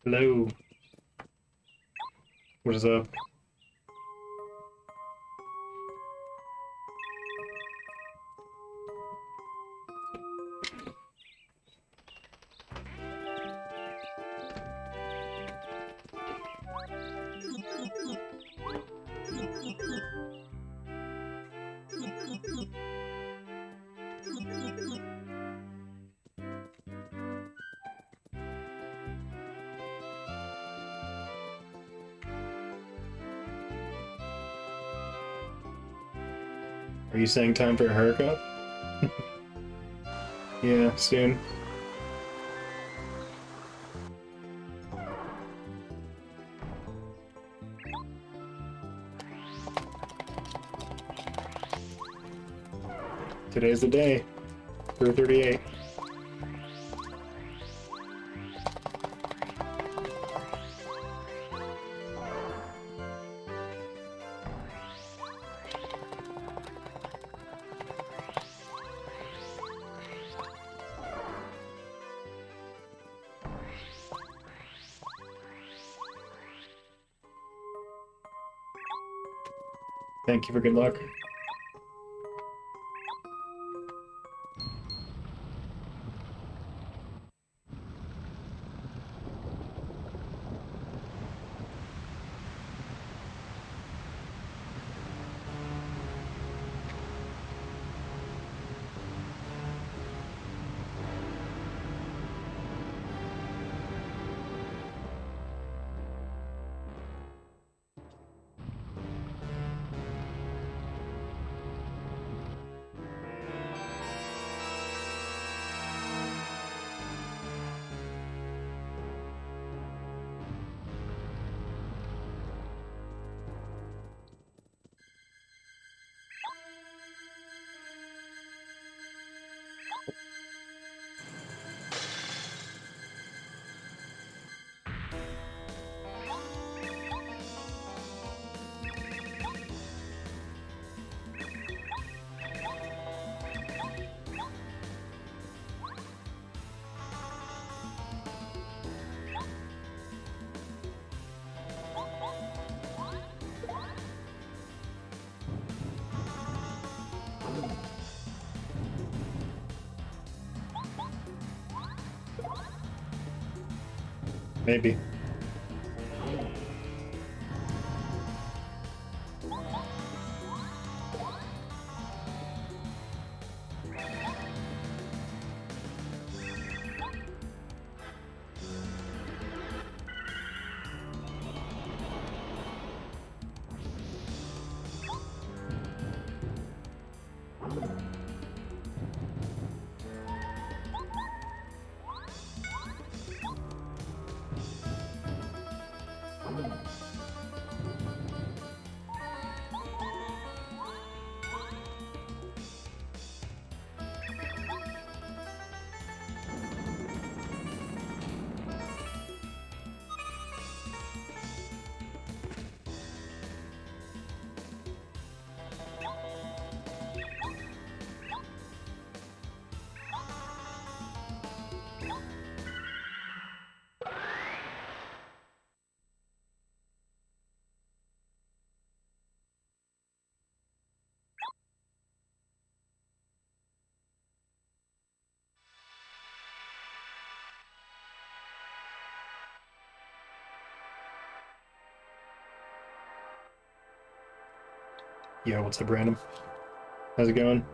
Hello. What is up? Are you saying time for a haircut? Yeah, soon. Today's the day. 3:38. Thank you for good luck. Maybe. Yo, what's up, random? How's it going?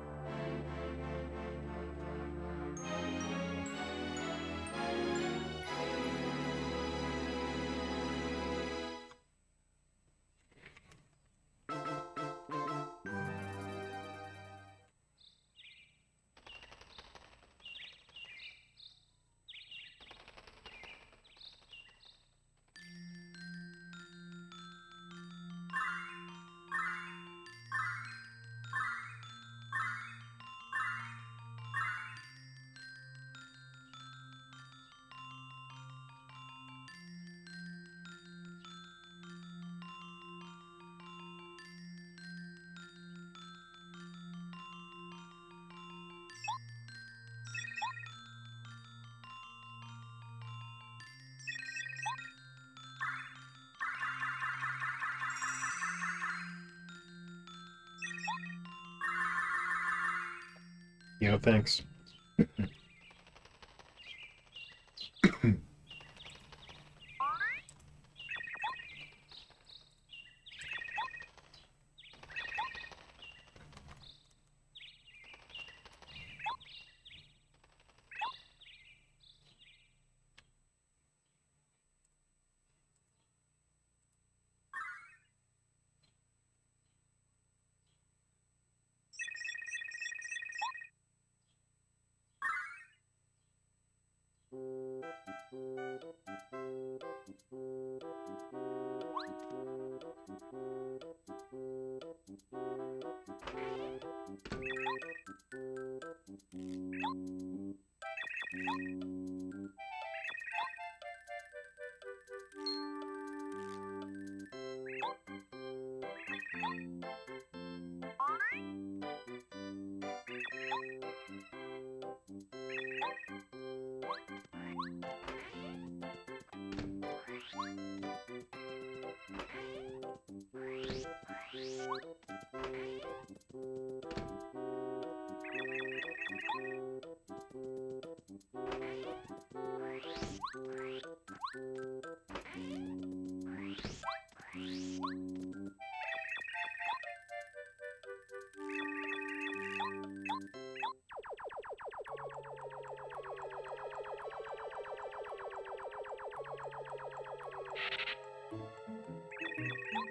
Yo, thanks.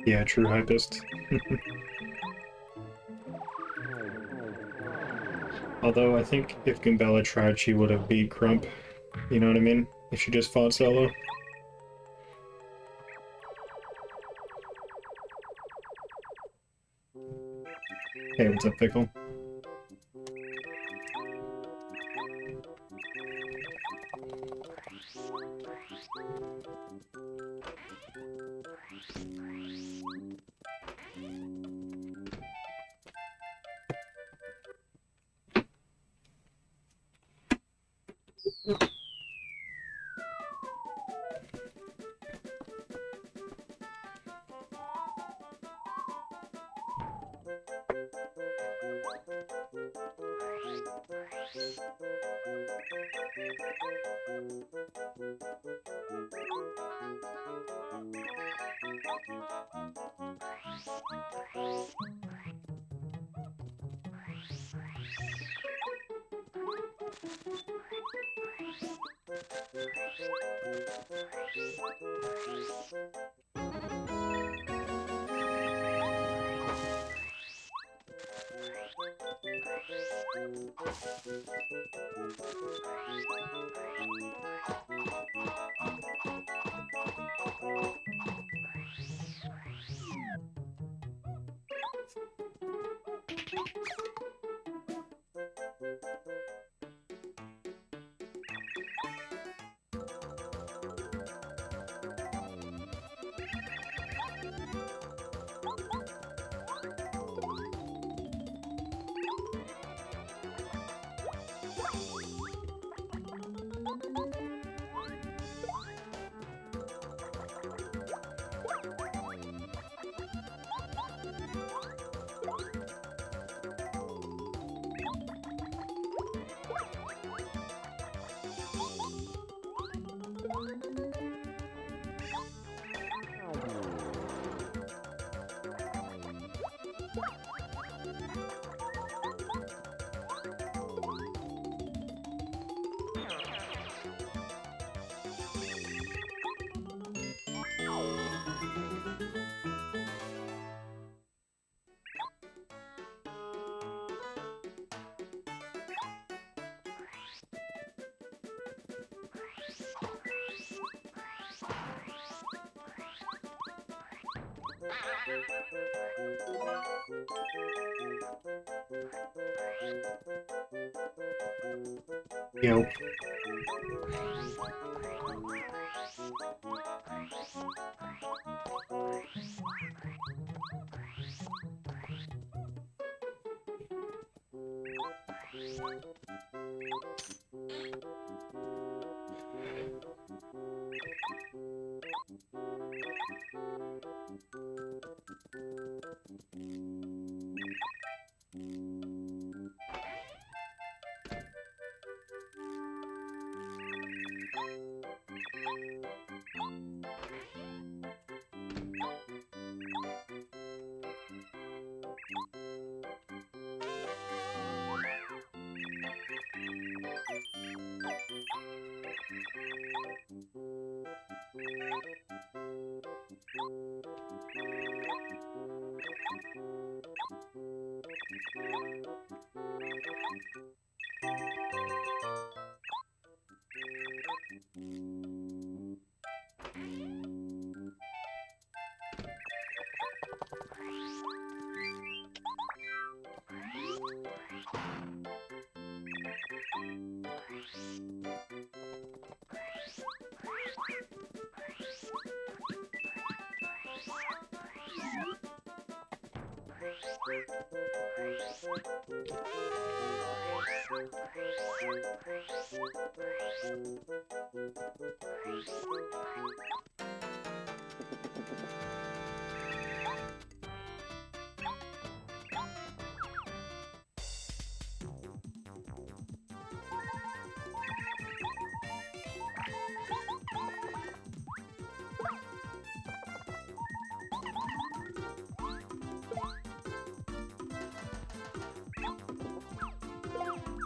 Yeah, true hypist. Although I think if Gambella tried, she would have beat Crump. You know what I mean? If she just fought solo. Hey, what's up, Pickle? Yo.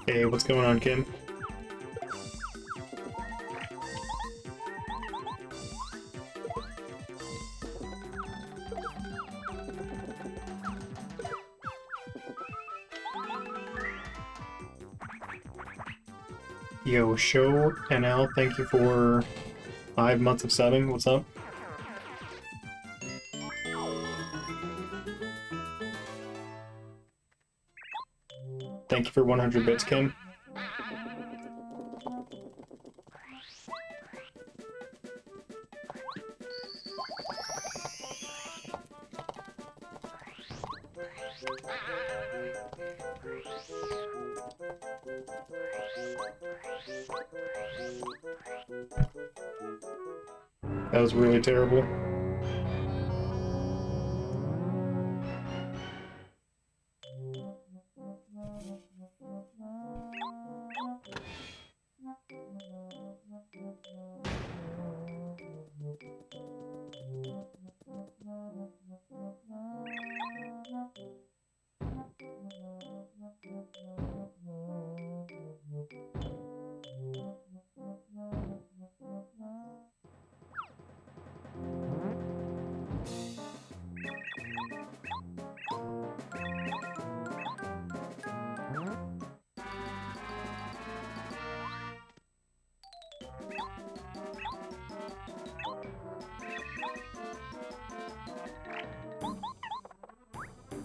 Hey, what's going on, Kim? Yo, Show NL, thank you for 5 months of subbing. What's up? Thank you for 100 bits, Kim. That was really terrible.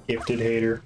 Gifted hater.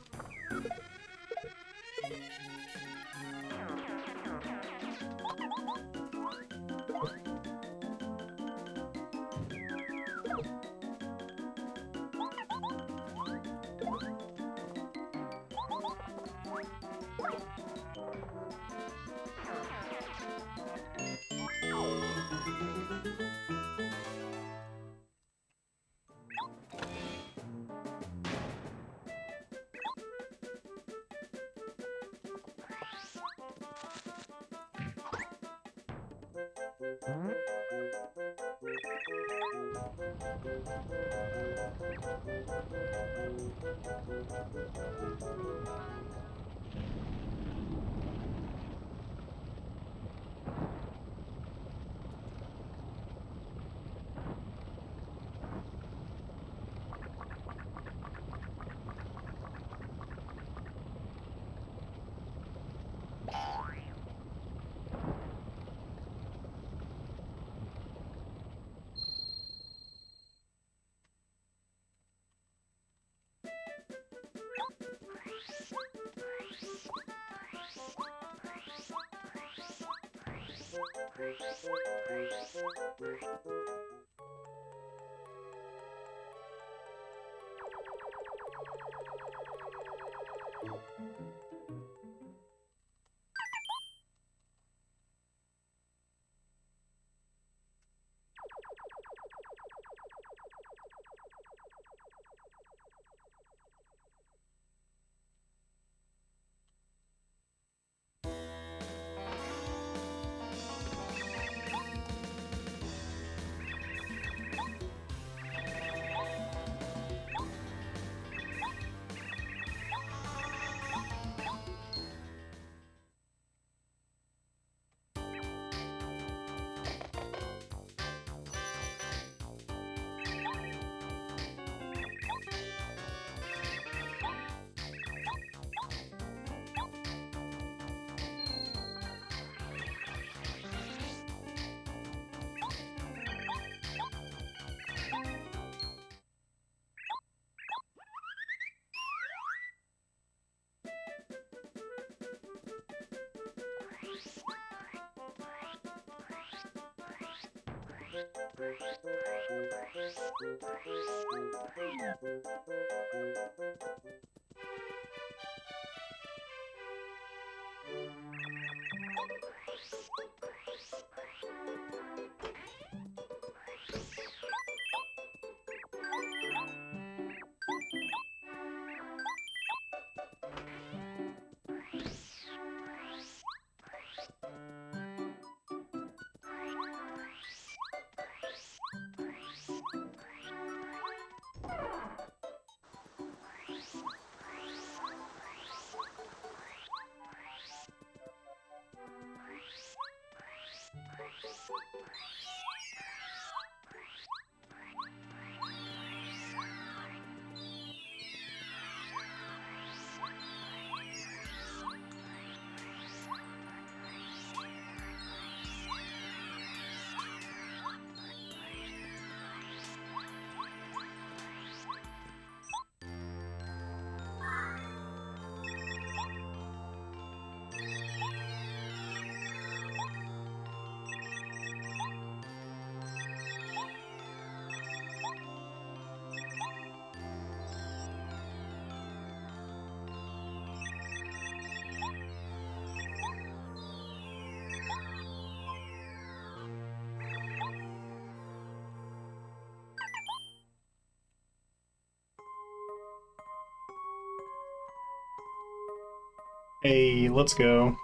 Hey, let's go.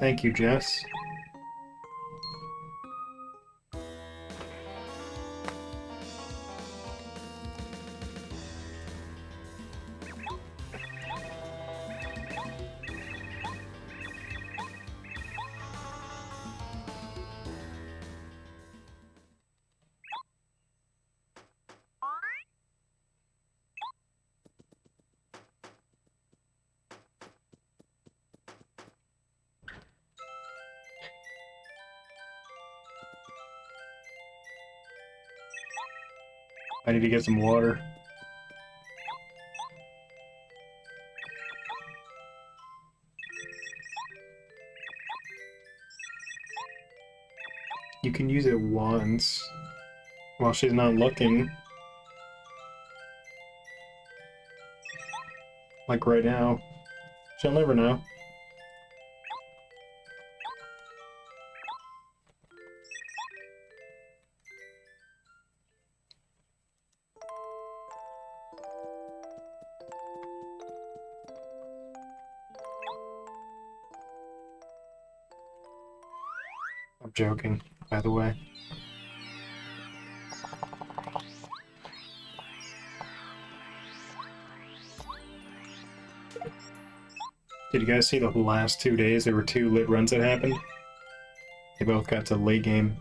Thank you, Jess. I need to get some water. You can use it once while she's not looking. Like right now. She'll never know. I'm joking, by the way. Did you guys see the last 2 days? There were 2 lit runs that happened. They both got to late game.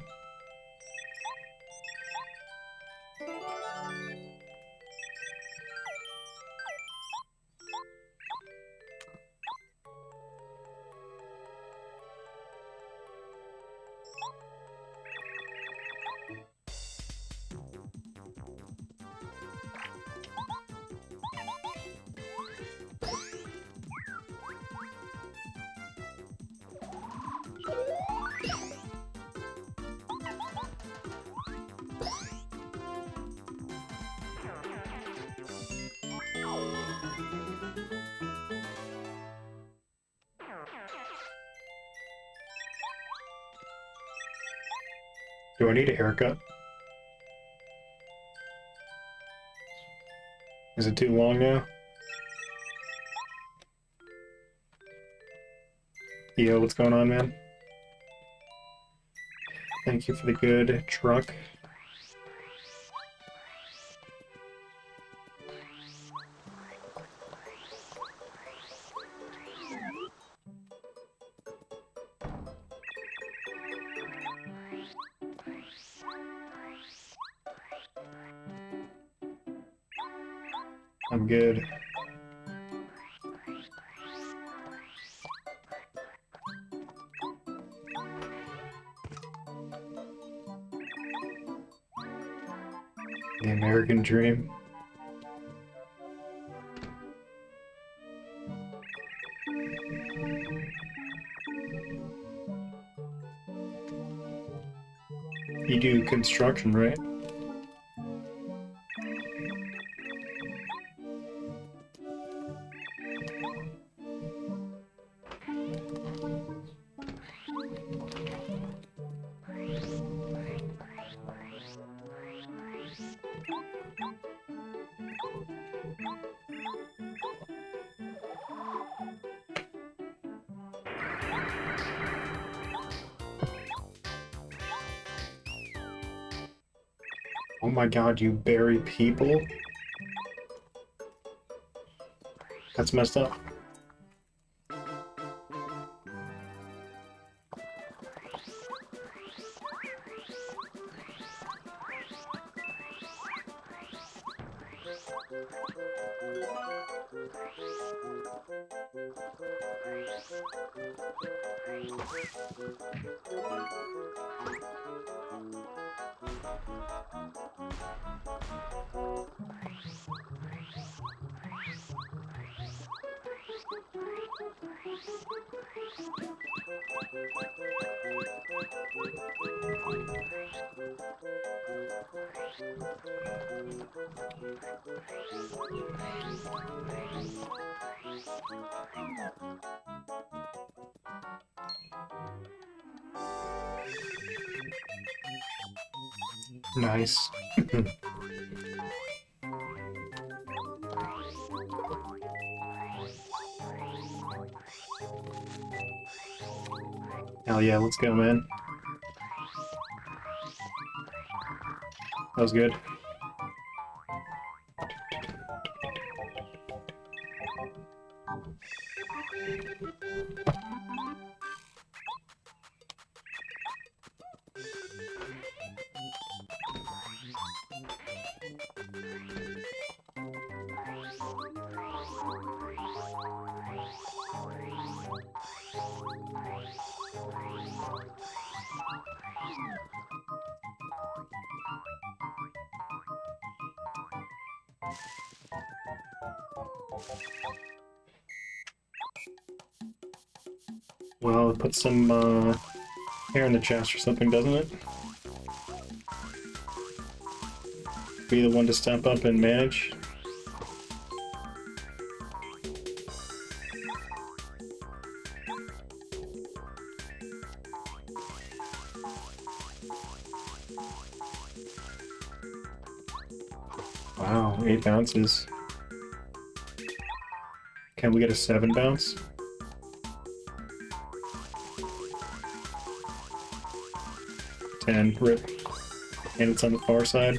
Do I need a haircut? Is it too long now? Yo, what's going on, man? Thank you for the good truck. I'm good. The American dream. You do construction, right? Oh my god, you bury people? That's messed up. Nice. Hell yeah, let's go, man. That was good. Well, it puts some hair in the chest or something, doesn't it? Be the one to step up and manage. Wow, 8 bounces. Can we get a 7 bounce? 10, rip. And it's on the far side.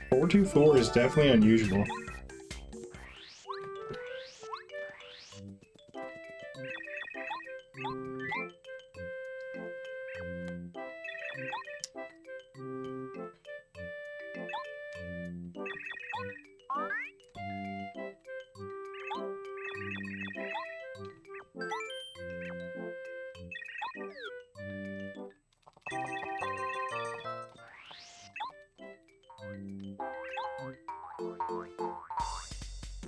424 is definitely unusual.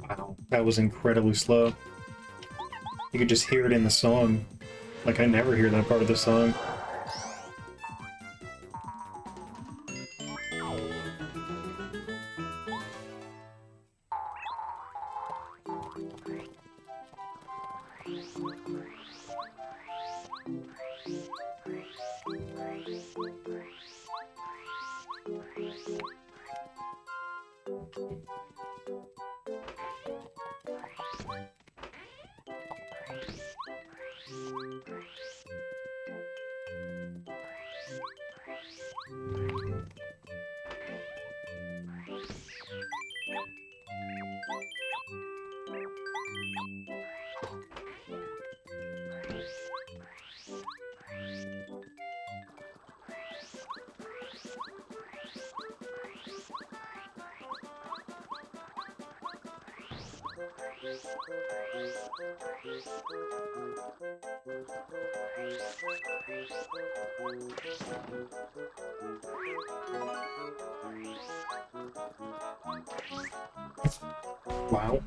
Wow, that was incredibly slow. You could just hear it in the song. Like, I never hear that part of the song. Wow.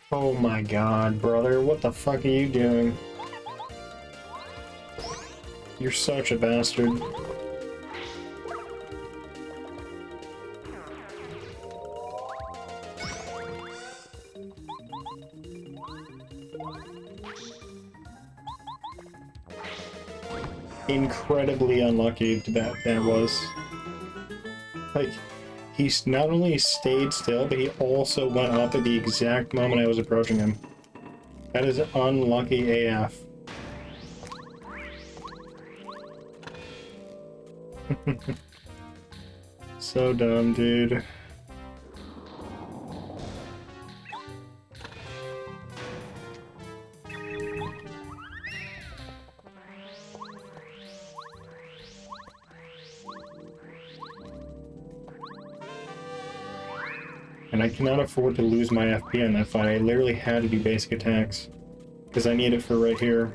Oh my god, brother, what the fuck are you doing? You're such a bastard. Incredibly unlucky that was. Like, he's not only stayed still, but he also went up at the exact moment I was approaching him. That is unlucky AF. So dumb, dude. And I cannot afford to lose my FP on that fight. I literally had to do basic attacks. Because I need it for right here.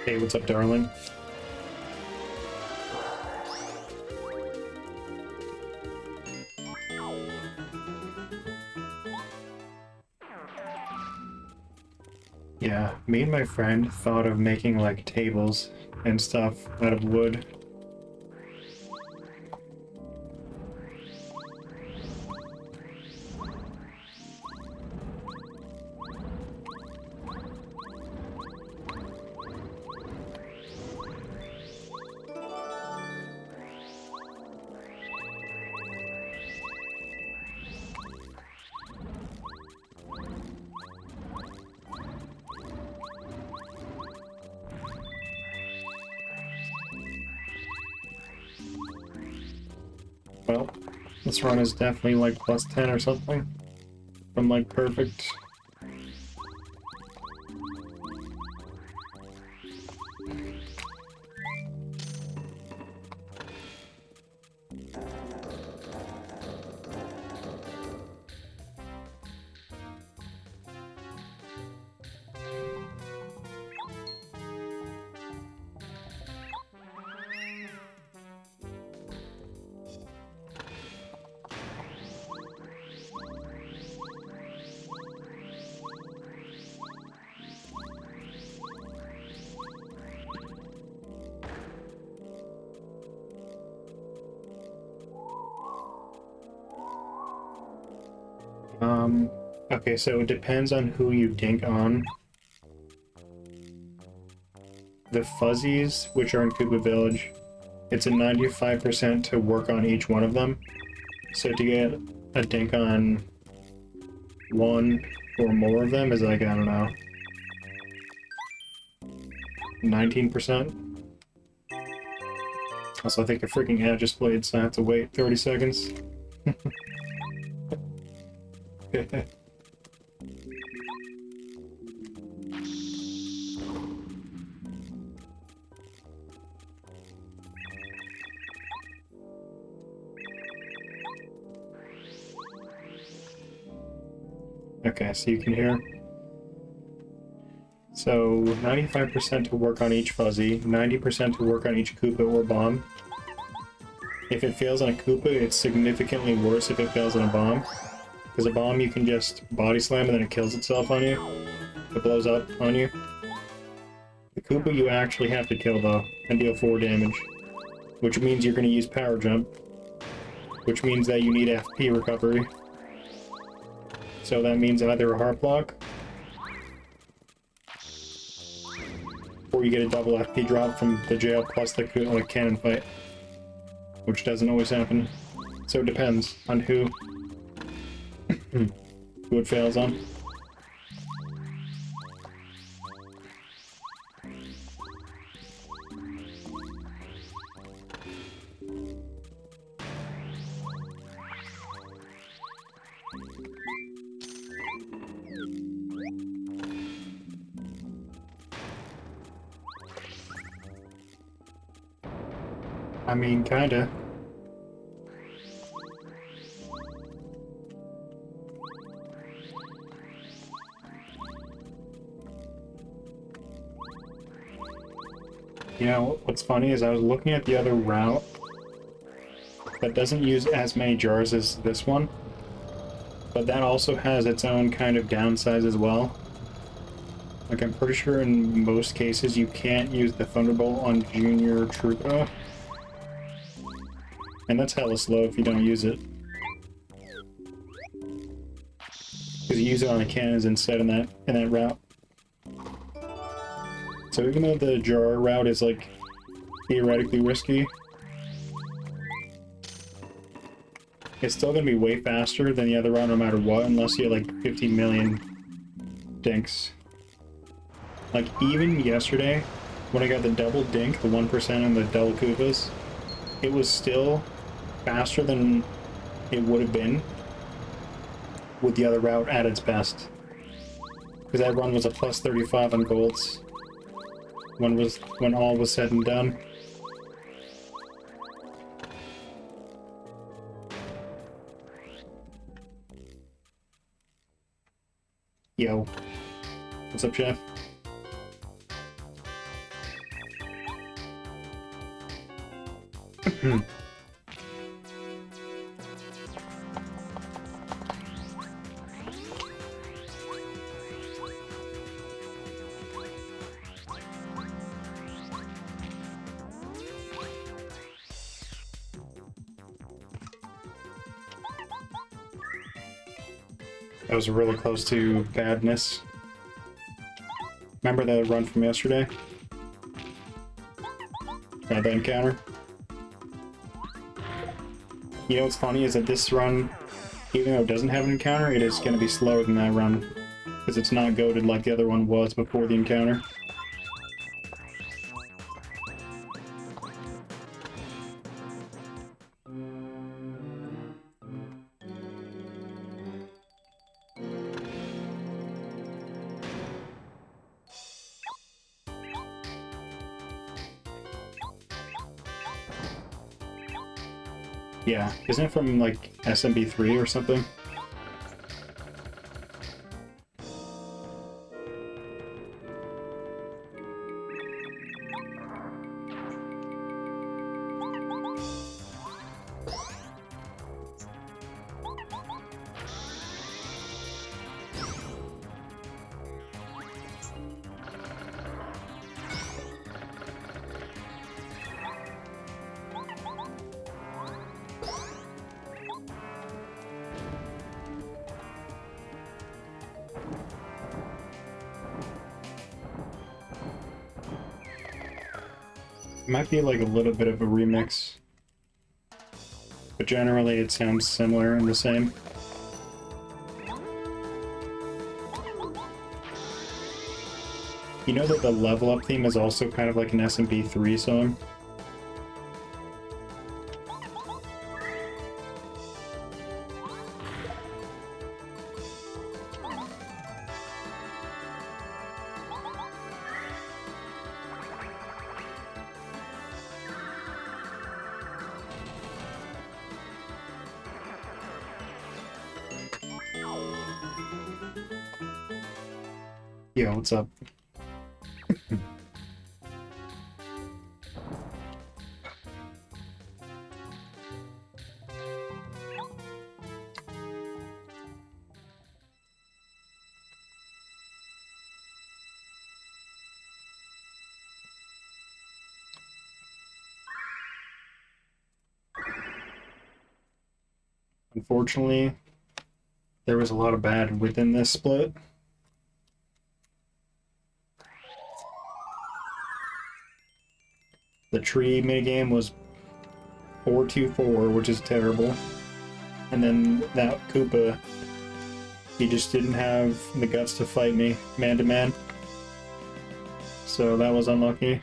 Hey, what's up, darling? Yeah, me and my friend thought of making, like, tables and stuff out of wood. Well, this run is definitely like plus 10 or something. I'm like perfect. Okay, so it depends on who you dink on. The fuzzies, which are in Koopa Village, it's a 95% to work on each one of them. So to get a dink on one or more of them is like, I don't know, 19%. Also, I think a freaking ad just played, so I have to wait 30 seconds. Okay, so you can hear. So 95% to work on each fuzzy, 90% to work on each Koopa or bomb. If it fails on a Koopa, it's significantly worse if it fails on a bomb. Because a bomb you can just body slam and then it kills itself on you. It blows up on you. The Koopa you actually have to kill though, and deal 4 damage. Which means you're going to use power jump. Which means that you need FP recovery. So that means either a heart block, or you get a double FP drop from the jail plus the cannon fight. Which doesn't always happen. So it depends on who it fails on. I mean, kinda. You know, what's funny is I was looking at the other route that doesn't use as many jars as this one, but that also has its own kind of downsides as well. Like, I'm pretty sure in most cases you can't use the Thunderbolt on Junior Troopa. And that's hella slow if you don't use it. Because you use it on the cannons instead in that route. So even though the jar route is, like, theoretically risky, it's still gonna be way faster than the other route no matter what, unless you have, like, 50 million dinks. Like, even yesterday, when I got the double dink, the 1% and the double Koopas, it was still faster than it would have been with the other route at its best. Because that run was a plus 35 on golds when all was said and done. Yo. What's up, Chef? That was really close to badness. Remember the run from yesterday? The encounter? You know what's funny is that this run, even though it doesn't have an encounter, it is going to be slower than that run. Because it's not goated like the other one was before the encounter. Yeah, isn't it from, like, SMB3 or something? might be like a little bit of a remix, but generally it sounds similar and the same. You know that the level up theme is also kind of like an SMP3 song? Yo, what's up? Unfortunately, there was a lot of bad within this split. The tree minigame was 4-2-4, which is terrible. And then that Koopa, he just didn't have the guts to fight me man to man. So that was unlucky.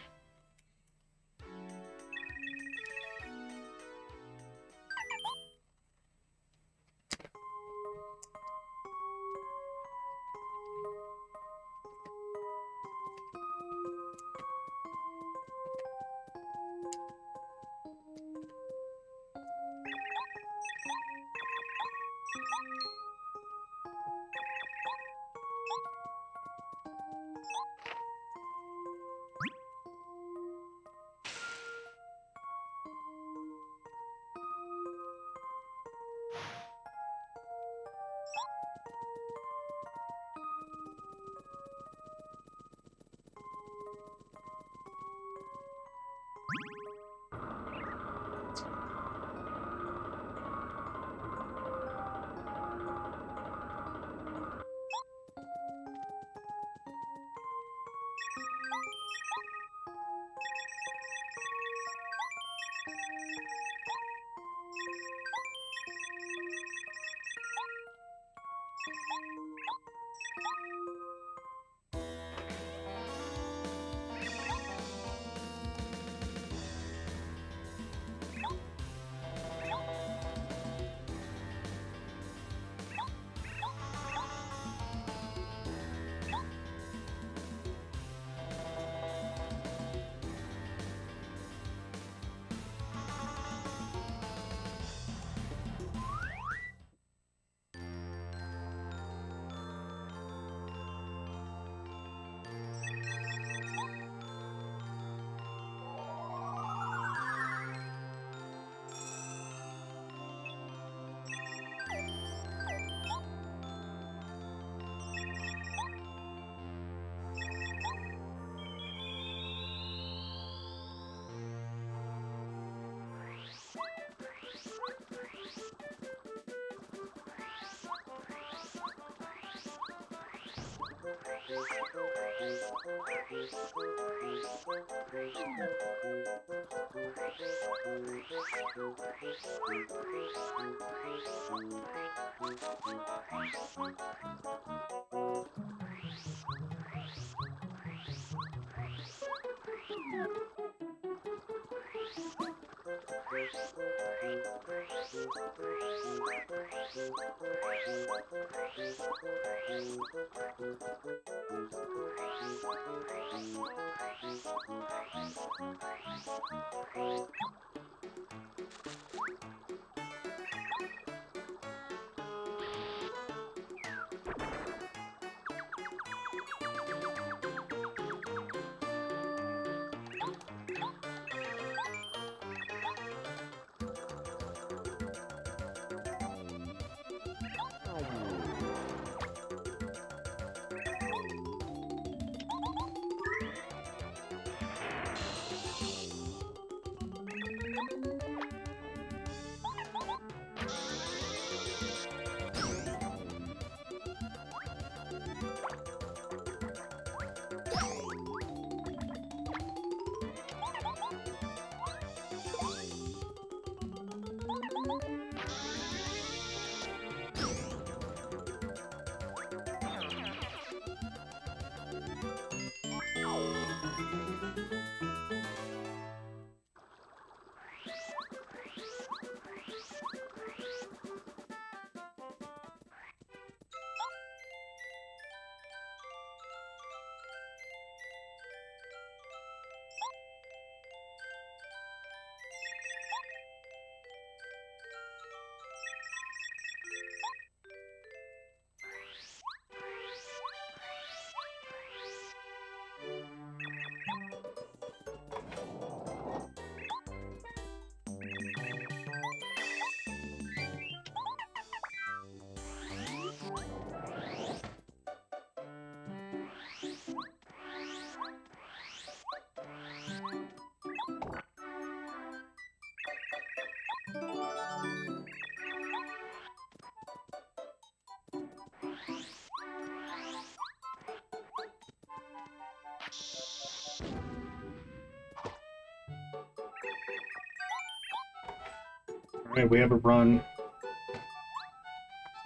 Alright, we have a run.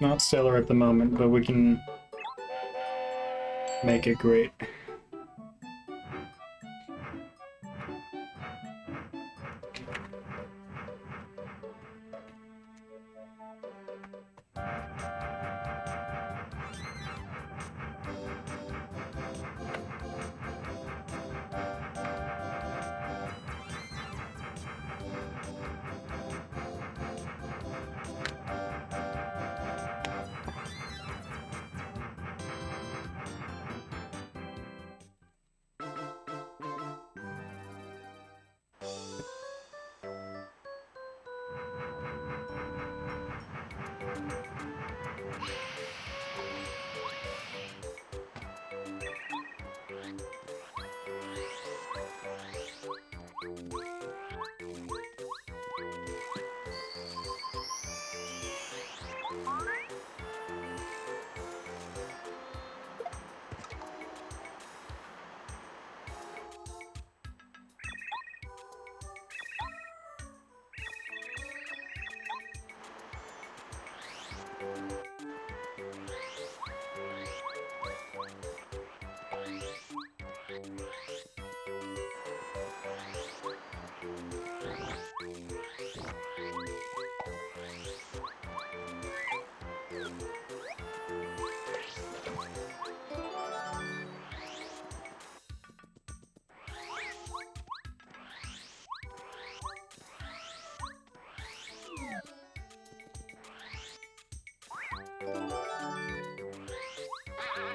Not stellar at the moment, but we can make it great.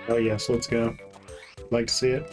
Oh yes, let's go. Like to see it.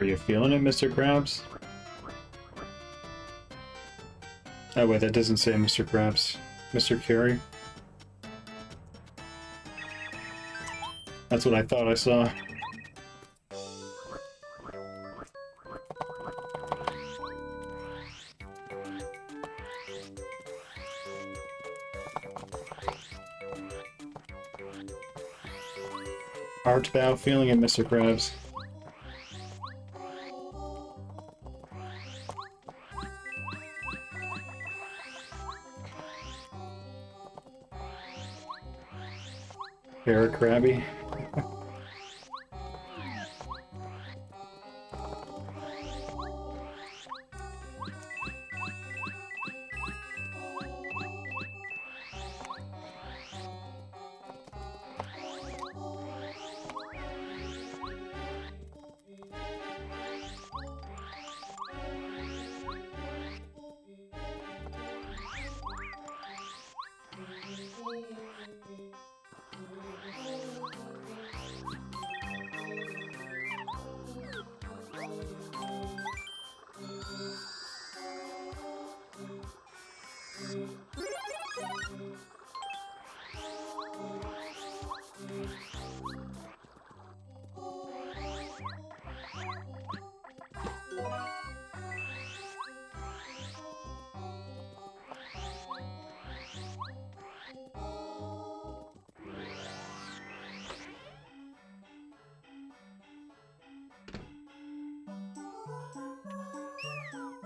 Are you feeling it, Mr. Krabs? Oh wait, that doesn't say Mr. Krabs. Mr. Carey? That's what I thought I saw. Art thou feeling it, Mr. Krabs? Very crabby.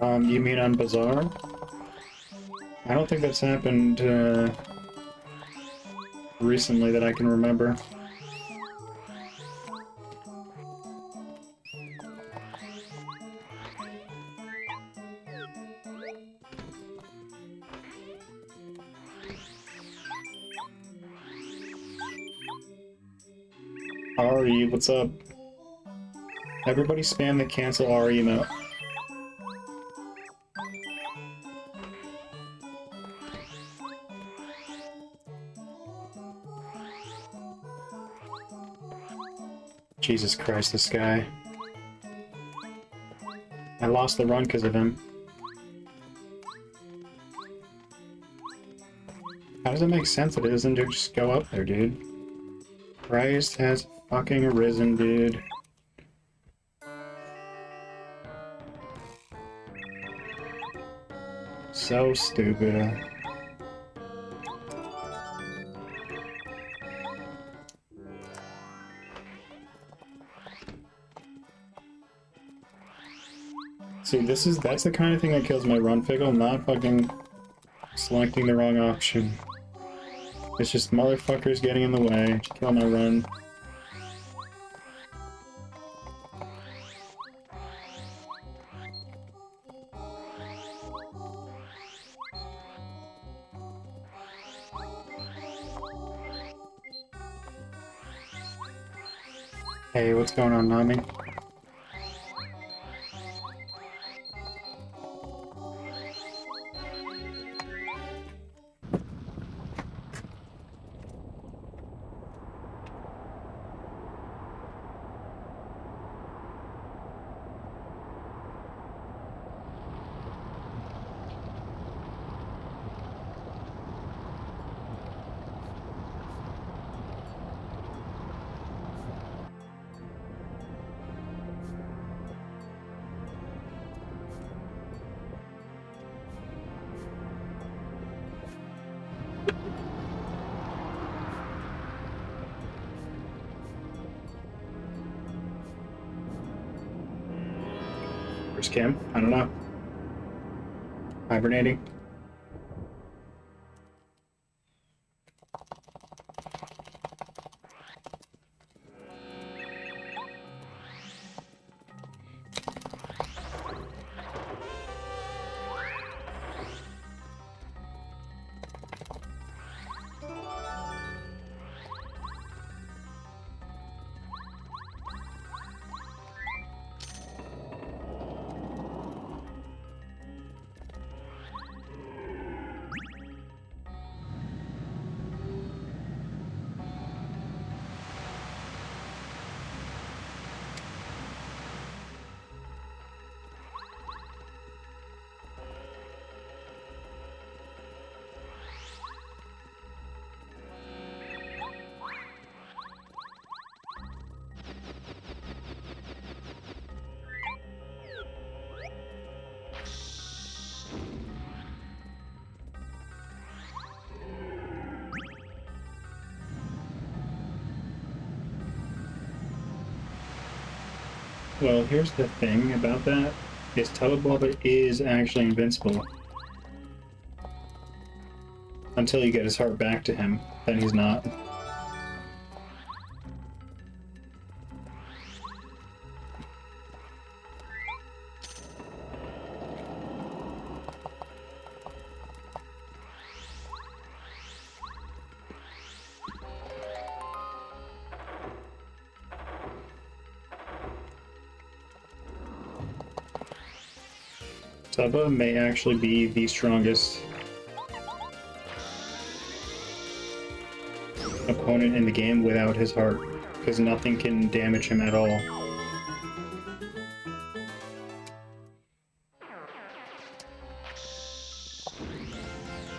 You mean on Bazaar? I don't think that's happened, recently that I can remember. Ari, what's up? Everybody spam the cancel Ari emote. Jesus Christ, this guy. I lost the run because of him. How does it make sense that it doesn't just go up there, dude? Christ has fucking risen, dude. So stupid. See, that's the kind of thing that kills my run fickle, not fucking selecting the wrong option. It's just motherfuckers getting in the way to kill my run. Hey, what's going on, Nami? Where's Kim? I don't know. Hibernating? Well, here's the thing about that, is Tubba is actually invincible. Until you get his heart back to him, then he's not. Tubba may actually be the strongest opponent in the game without his heart, because nothing can damage him at all.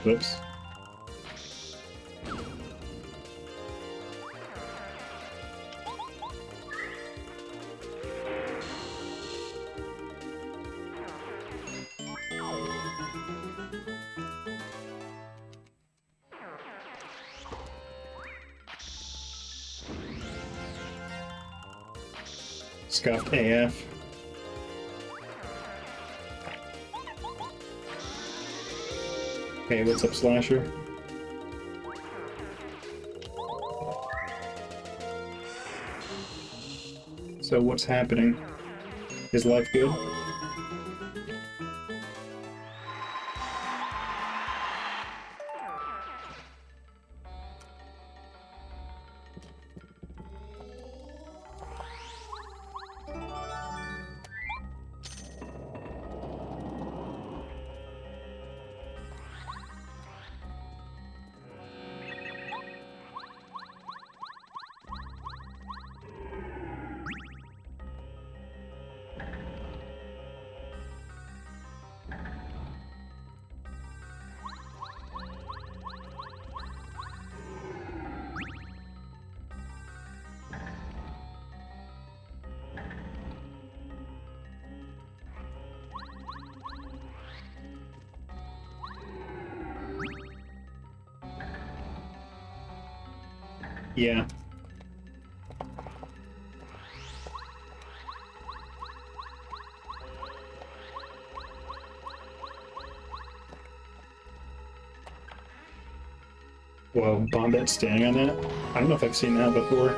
Whoops. Scuffed AF. Hey, what's up, Slasher? So what's happening? Is life good? Yeah. Whoa, Bombette standing on that? I don't know if I've seen that before.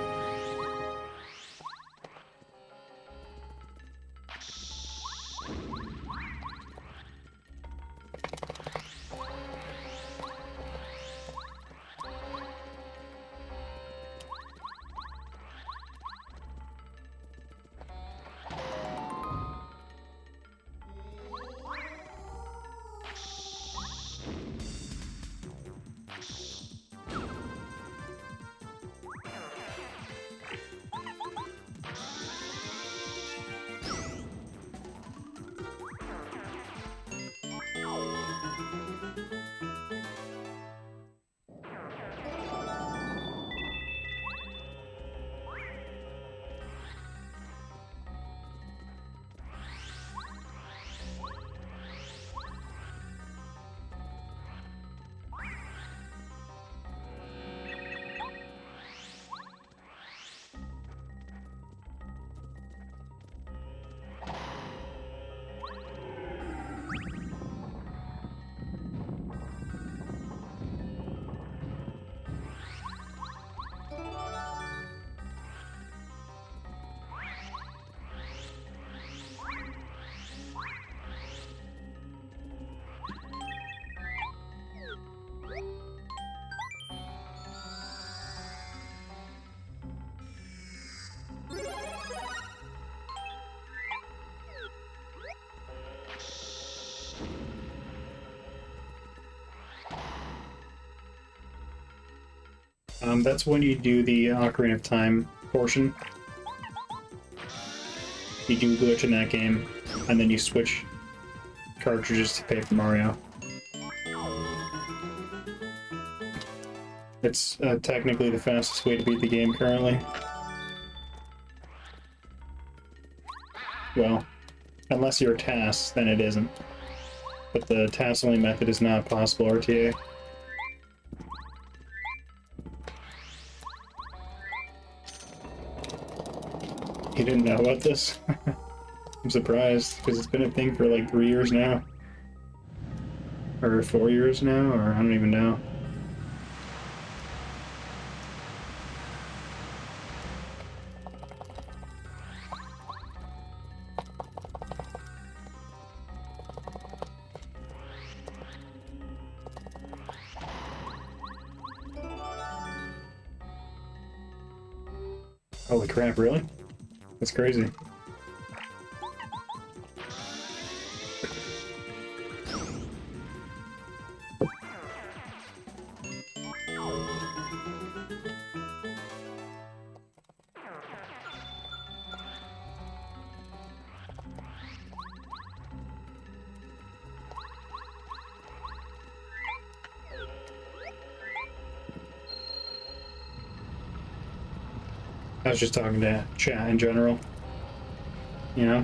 That's when you do the Ocarina of Time portion. You do glitch in that game, and then you switch cartridges to Paper Mario. It's technically the fastest way to beat the game currently. Well, unless you're a TAS, then it isn't. But the TAS-only method is not possible RTA. You didn't know about this? I'm surprised, because it's been a thing for like 3 years now. Or 4 years now, or I don't even know. Holy crap, really? That's crazy. I was just talking to chat in general, you know?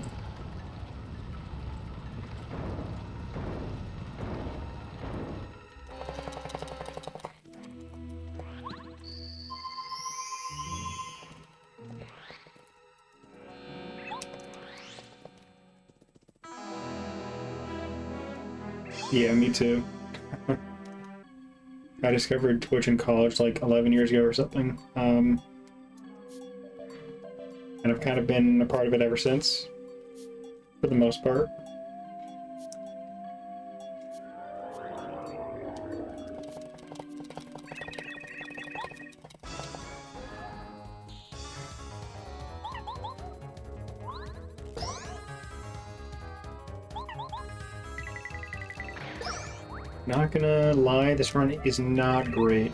Yeah, me too. I discovered Twitch in college like 11 years ago or something. And I've kind of been a part of it ever since, for the most part. Not gonna lie, this run is not great.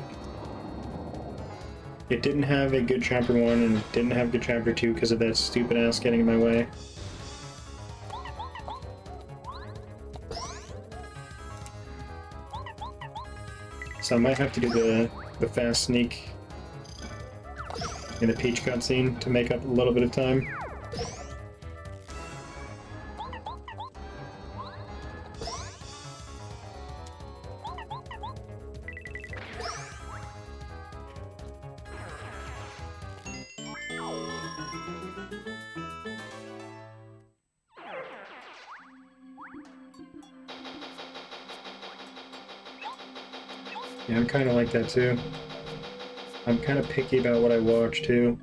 It didn't have a good chapter 1 and it didn't have good chapter 2 because of that stupid ass getting in my way. So I might have to do the fast sneak in the Peach cutscene to make up a little bit of time. Yeah, I'm kind of like that too. I'm kind of picky about what I watch too.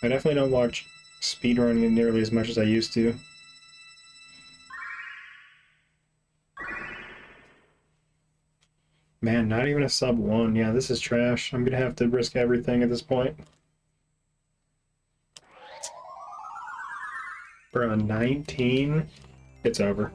I definitely don't watch speedrunning nearly as much as I used to. Man, not even a sub 1. Yeah, this is trash. I'm gonna have to risk everything at this point. For a 19, it's over.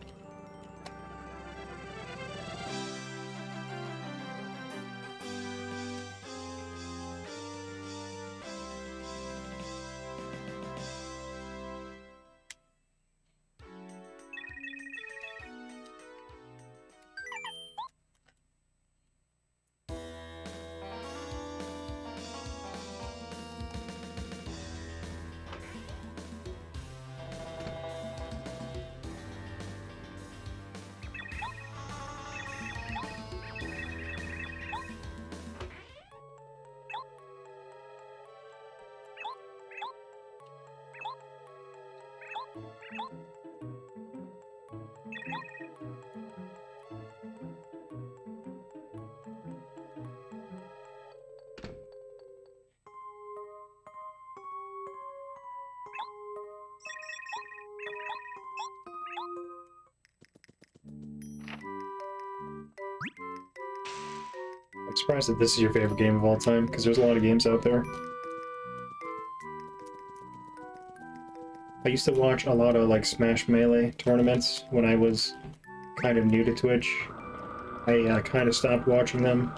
I'm surprised that this is your favorite game of all time, because there's a lot of games out there. I used to watch a lot of like Smash Melee tournaments when I was kind of new to Twitch. I kind of stopped watching them.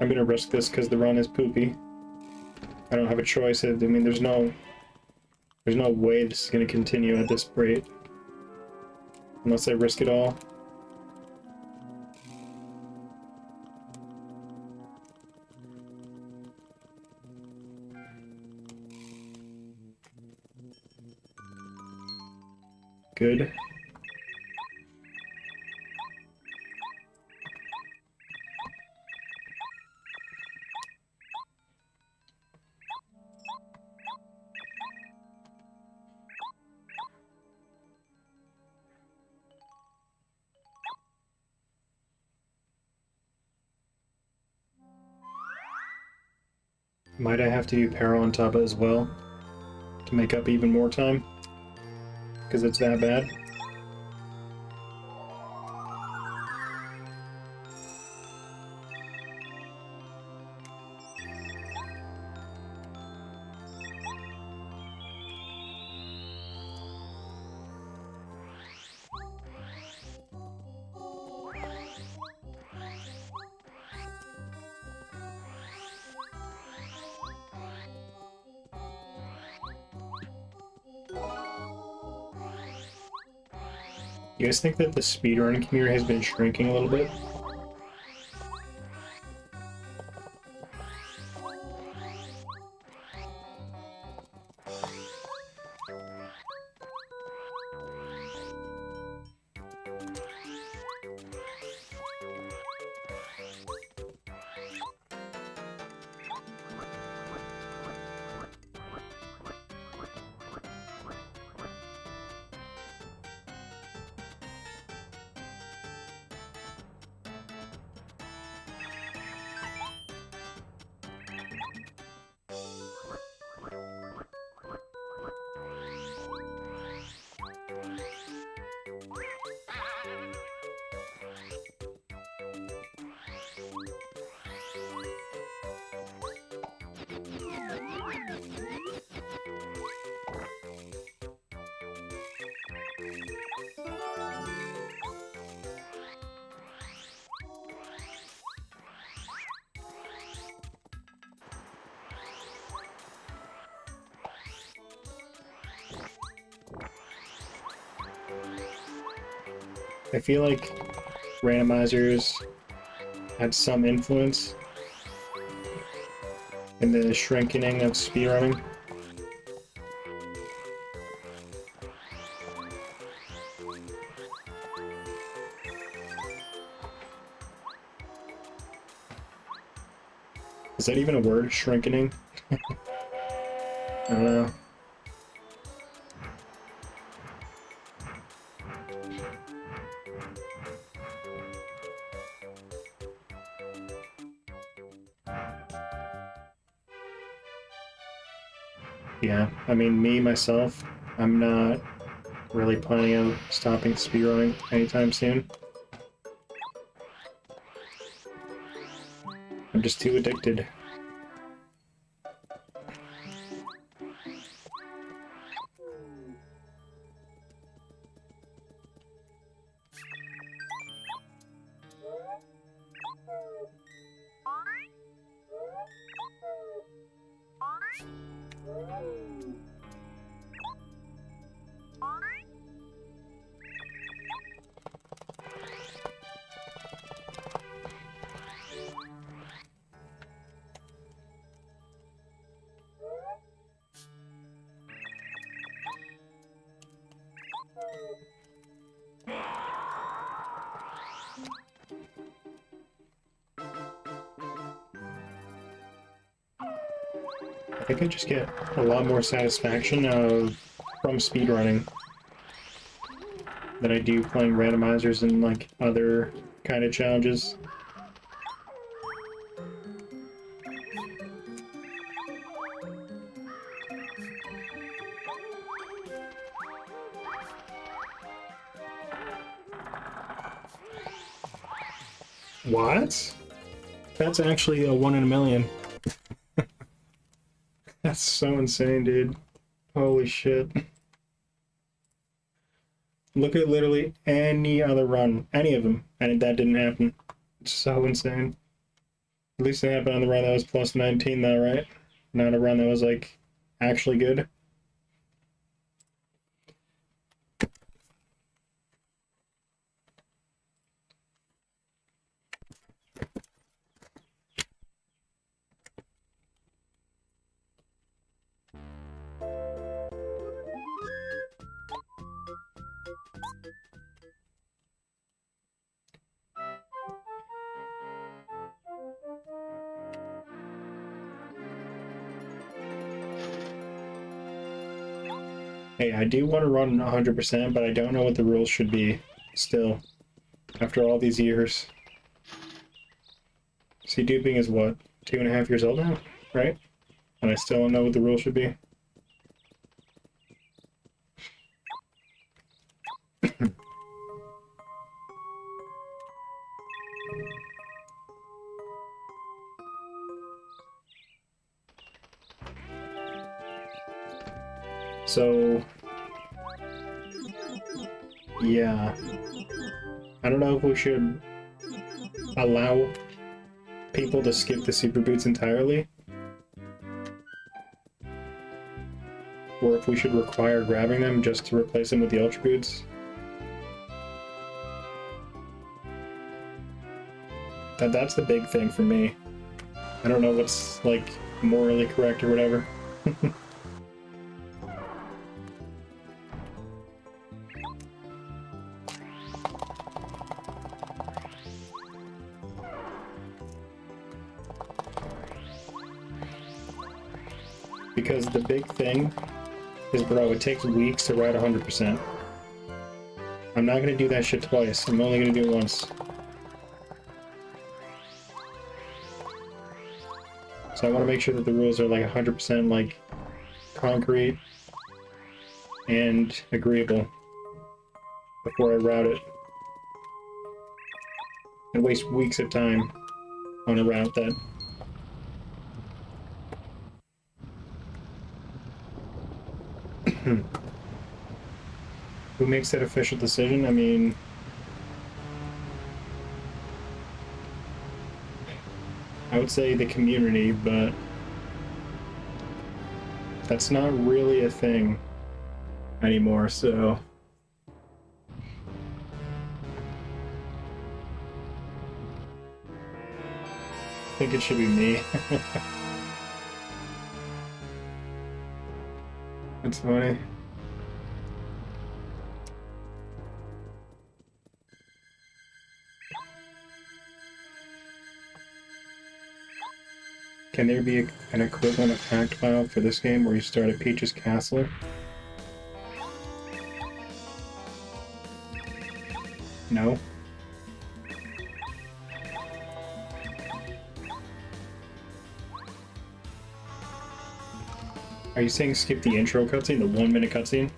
I'm gonna risk this because the run is poopy. I don't have a choice. I mean, there's no way this is gonna continue at this rate. Unless I risk it all. Good. Might I have to do Peril on top as well to make up even more time? Because it's that bad? You guys think that the speedrunning community has been shrinking a little bit? I feel like randomizers had some influence in the shrinking of speedrunning. Is that even a word? Shrinking? I don't know. Yeah, I mean, me, myself, I'm not really planning on stopping speedrunning anytime soon. I'm just too addicted. I think I just get a lot more satisfaction from speedrunning than I do playing randomizers and like other kind of challenges. What? That's actually a 1 in a million. That's so insane, dude. Holy shit. Look at literally any other run, any of them, and that didn't happen. It's so insane. At least it happened on the run that was plus 19 though, right? Not a run that was like actually good. Hey, I do want to run 100%, but I don't know what the rules should be still, after all these years. See, duping is what, 2.5 years old now, right? And I still don't know what the rules should be. So, yeah. I don't know if we should allow people to skip the super boots entirely, or if we should require grabbing them just to replace them with the ultra boots. That's the big thing for me. I don't know what's like morally correct or whatever. Because the big thing is, bro, it takes weeks to ride 100%. I'm not gonna do that shit twice. I'm only gonna do it once. So I want to make sure that the rules are like 100% like concrete and agreeable before I route it. And waste weeks of time on a route that who makes that official decision? I mean, I would say the community, but that's not really a thing anymore, so think it should be me. That's funny. Can there be an equivalent of hacked file for this game where you start at Peach's Castle? No. Are you saying skip the intro cutscene, the 1 minute cutscene?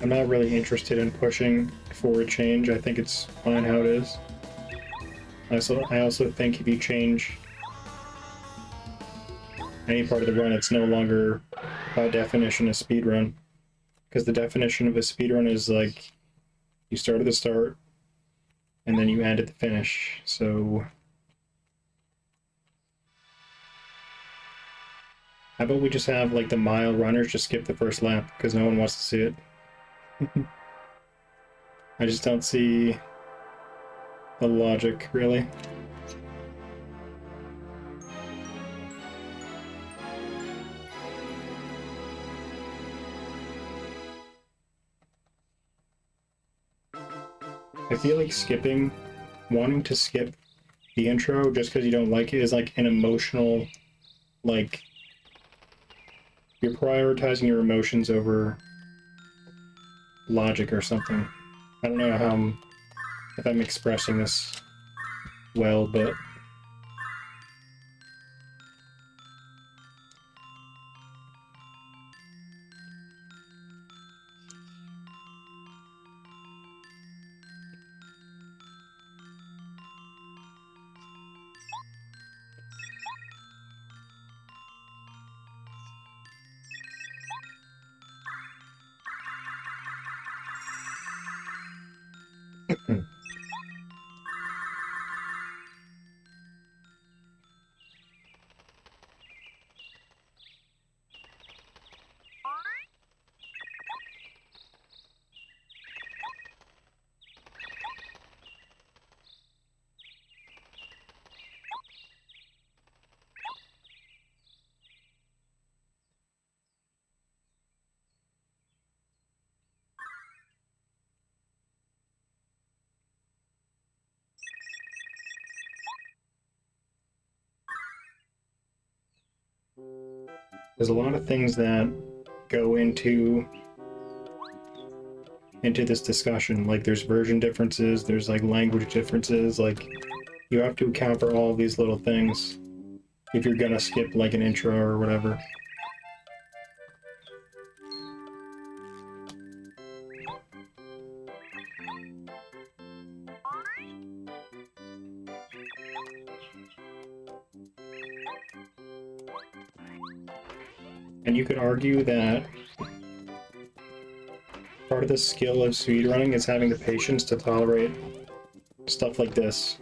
I'm not really interested in pushing for a change. I think it's fine how it is. I also think if you change any part of the run, it's no longer by definition a speedrun. Because the definition of a speedrun is like you start at the start and then you end at the finish. So how about we just have like the mile runners just skip the first lap because no one wants to see it. I just don't see the logic, really. I feel like wanting to skip the intro just because you don't like it is like an emotional, like, you're prioritizing your emotions over logic or something. I don't know if I'm expressing this well, but there's a lot of things that go into this discussion. Like there's version differences, there's like language differences, like you have to account for all these little things if you're gonna skip like an intro or whatever. And you could argue that part of the skill of speedrunning is having the patience to tolerate stuff like this.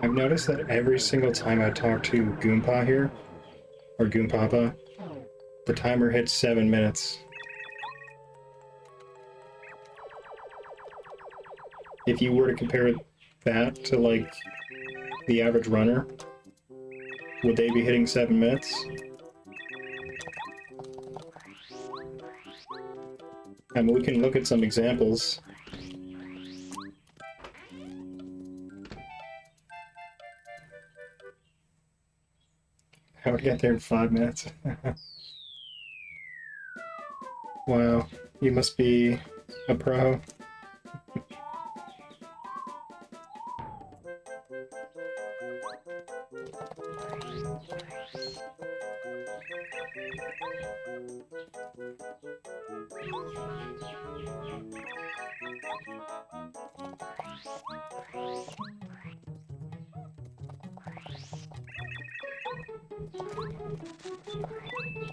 I've noticed that every single time I talk to Goompa here, or Goompapa, the timer hits 7 minutes. If you were to compare that to, like, the average runner, would they be hitting 7 minutes? I mean, we can look at some examples. How would get there in 5 minutes? Wow, you must be a pro.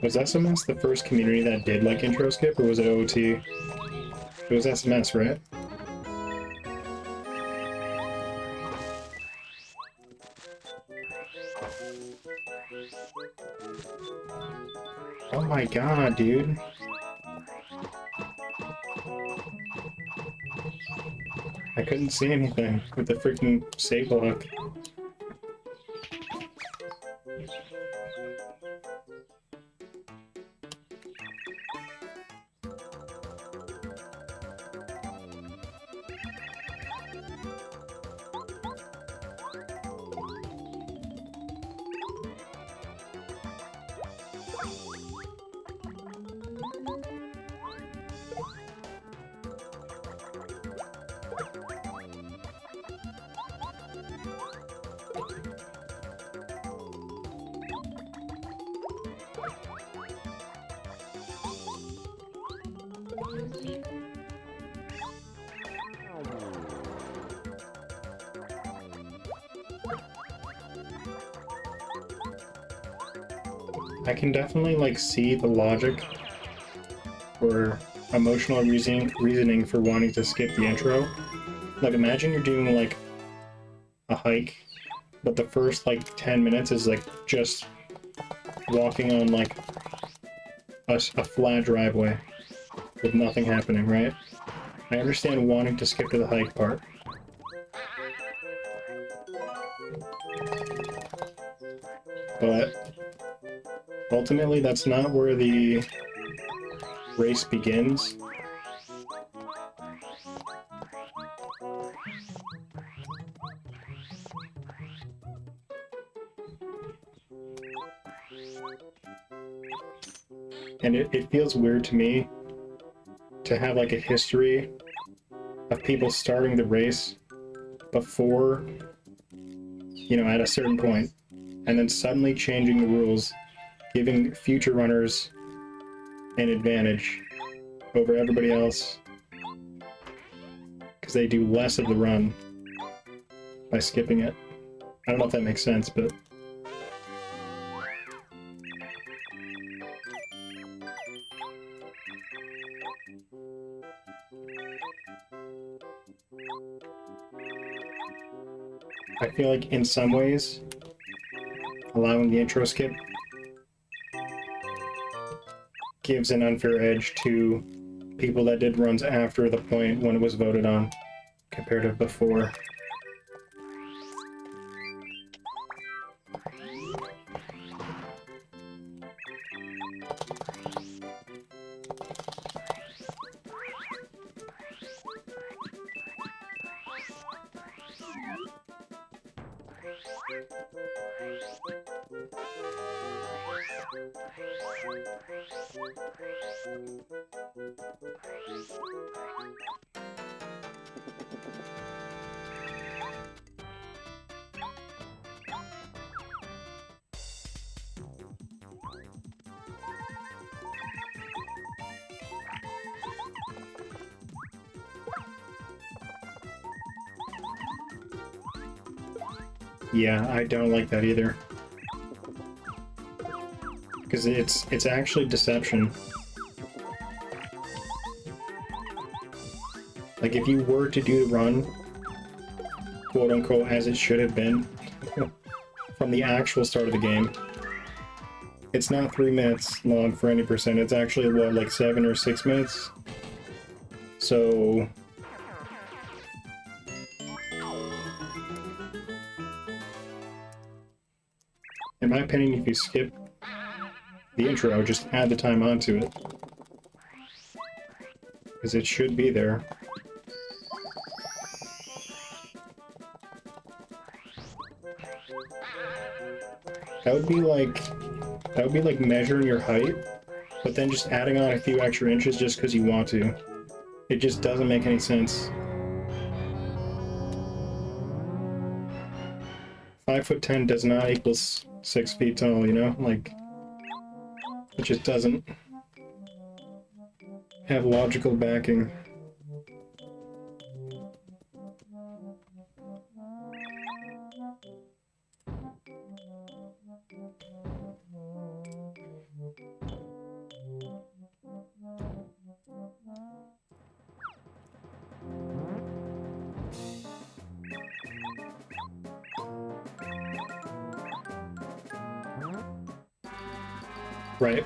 Was SMS the first community that did like intro skip, or was it OOT? It was SMS, right? Oh my god, dude. I couldn't see anything with the freaking save block. I can definitely, like, see the logic or emotional reasoning for wanting to skip the intro. Like, imagine you're doing, like, a hike, but the first, like, 10 minutes is, like, just walking on, like, a flat driveway with nothing happening, right? I understand wanting to skip to the hike part. But ultimately, that's not where the race begins. And it feels weird to me to have, like, a history of people starting the race before, you know, at a certain point, and then suddenly changing the rules, giving future runners an advantage over everybody else because they do less of the run by skipping it. I don't know if that makes sense, but I feel like in some ways allowing the intro skip gives an unfair edge to people that did runs after the point when it was voted on compared to before. Yeah, I don't like that either. Because it's actually deception. Like, if you were to do the run, quote unquote, as it should have been, from the actual start of the game. It's not 3 minutes long for any percent. It's actually, what, like 7 or 6 minutes? So... in my opinion, if you skip the intro, just add the time onto it. Because it should be there. That would be like measuring your height, but then just adding on a few extra inches just because you want to. It just doesn't make any sense. 5'10" does not equal 6 feet tall, you know? Like, it just doesn't have logical backing. Right.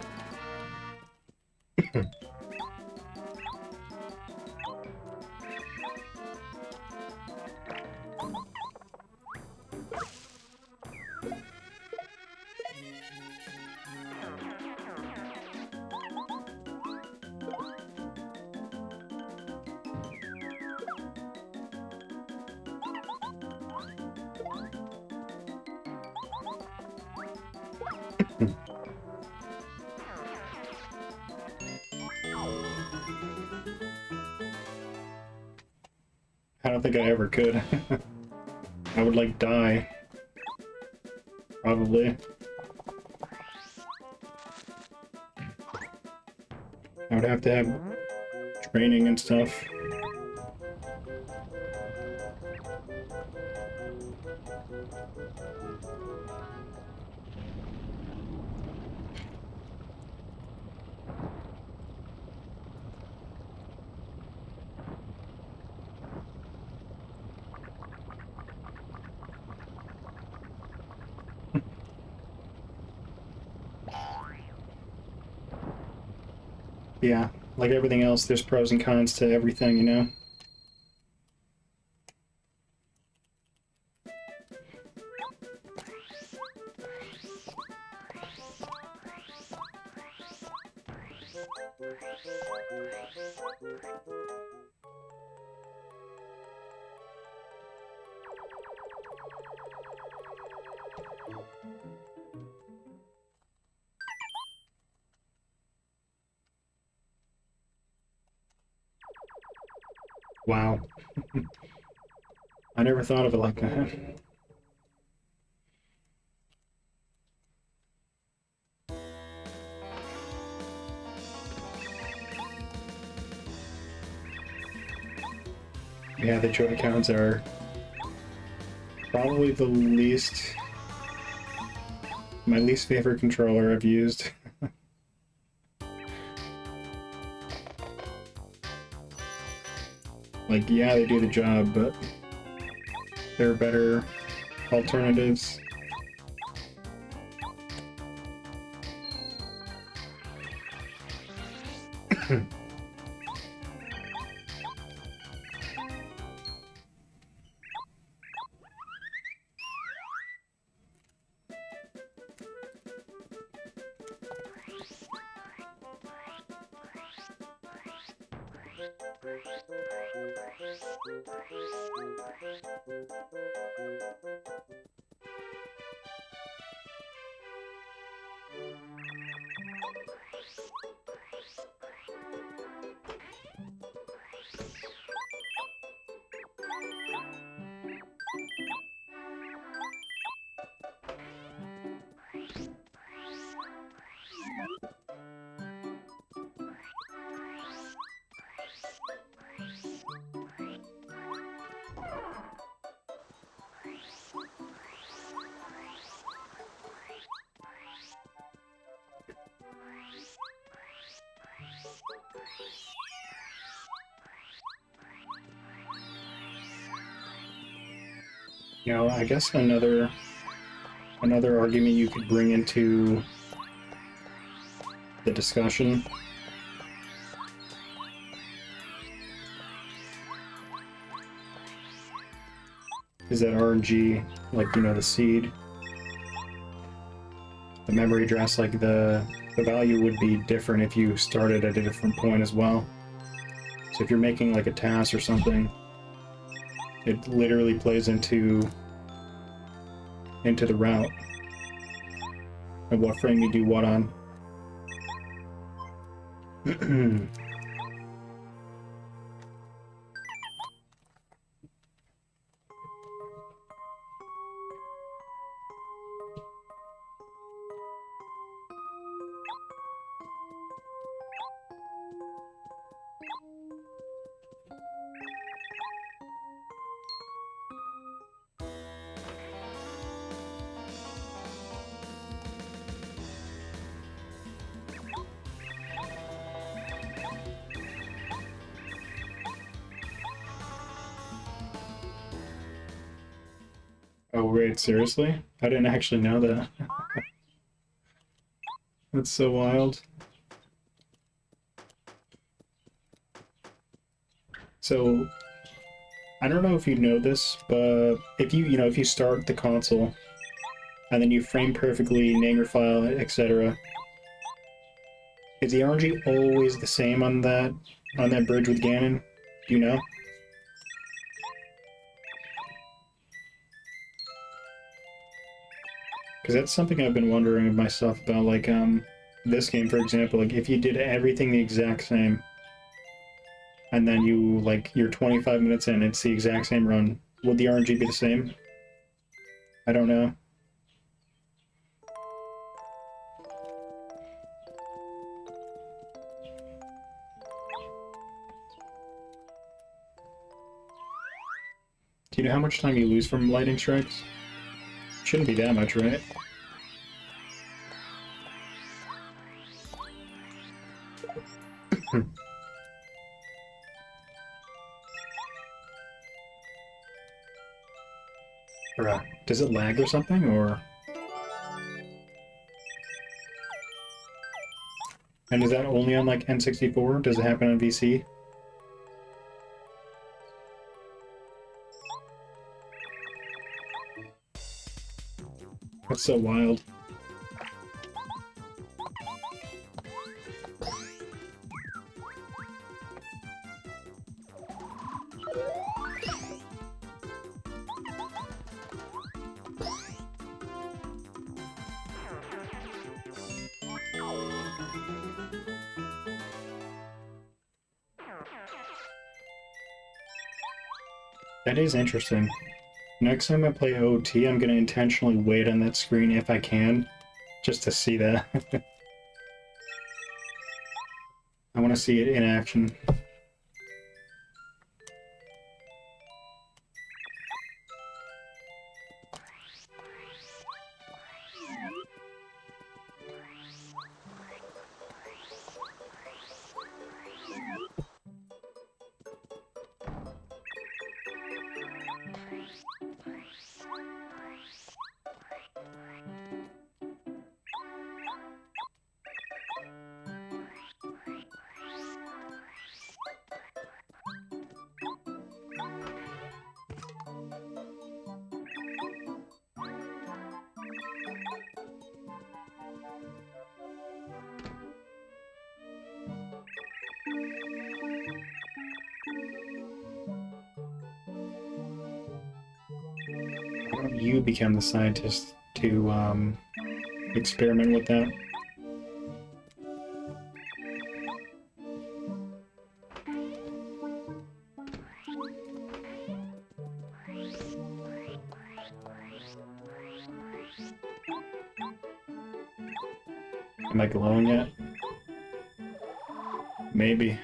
I don't think I ever could. I would, like, die. Probably. I would have to have training and stuff. Yeah, like everything else, there's pros and cons to everything, you know? Wow. I never thought of it like that. Yeah, the Joy-Cons are probably my least favorite controller I've used. Like, yeah, they do the job, but there are better alternatives. You know, I guess another another argument you could bring into the discussion is that RNG, like, you know, the seed, the memory address, like the value would be different if you started at a different point as well. So if you're making like a task or something, it literally plays into the route and what frame you do what on. Oh, wait, seriously? I didn't actually know that. That's so wild. So, I don't know if you know this, but if if you start the console, and then you frame perfectly, name your file, etc., is the RNG always the same on that bridge with Ganon? Do you know? Because that's something I've been wondering myself about, like, this game, for example, like, if you did everything the exact same, and then you, like, you're 25 minutes in, it's the exact same run, would the RNG be the same? I don't know. Do you know how much time you lose from lightning strikes? Shouldn't be that much, right? Or, does it lag or something, or...? And is that only on, like, N64? Does it happen on VC? That's so wild. That is interesting. Next time I play OT, I'm gonna intentionally wait on that screen if I can, just to see that. I want to see it in action. Why don't you become the scientist to experiment with that? Am I glowing yet? Maybe.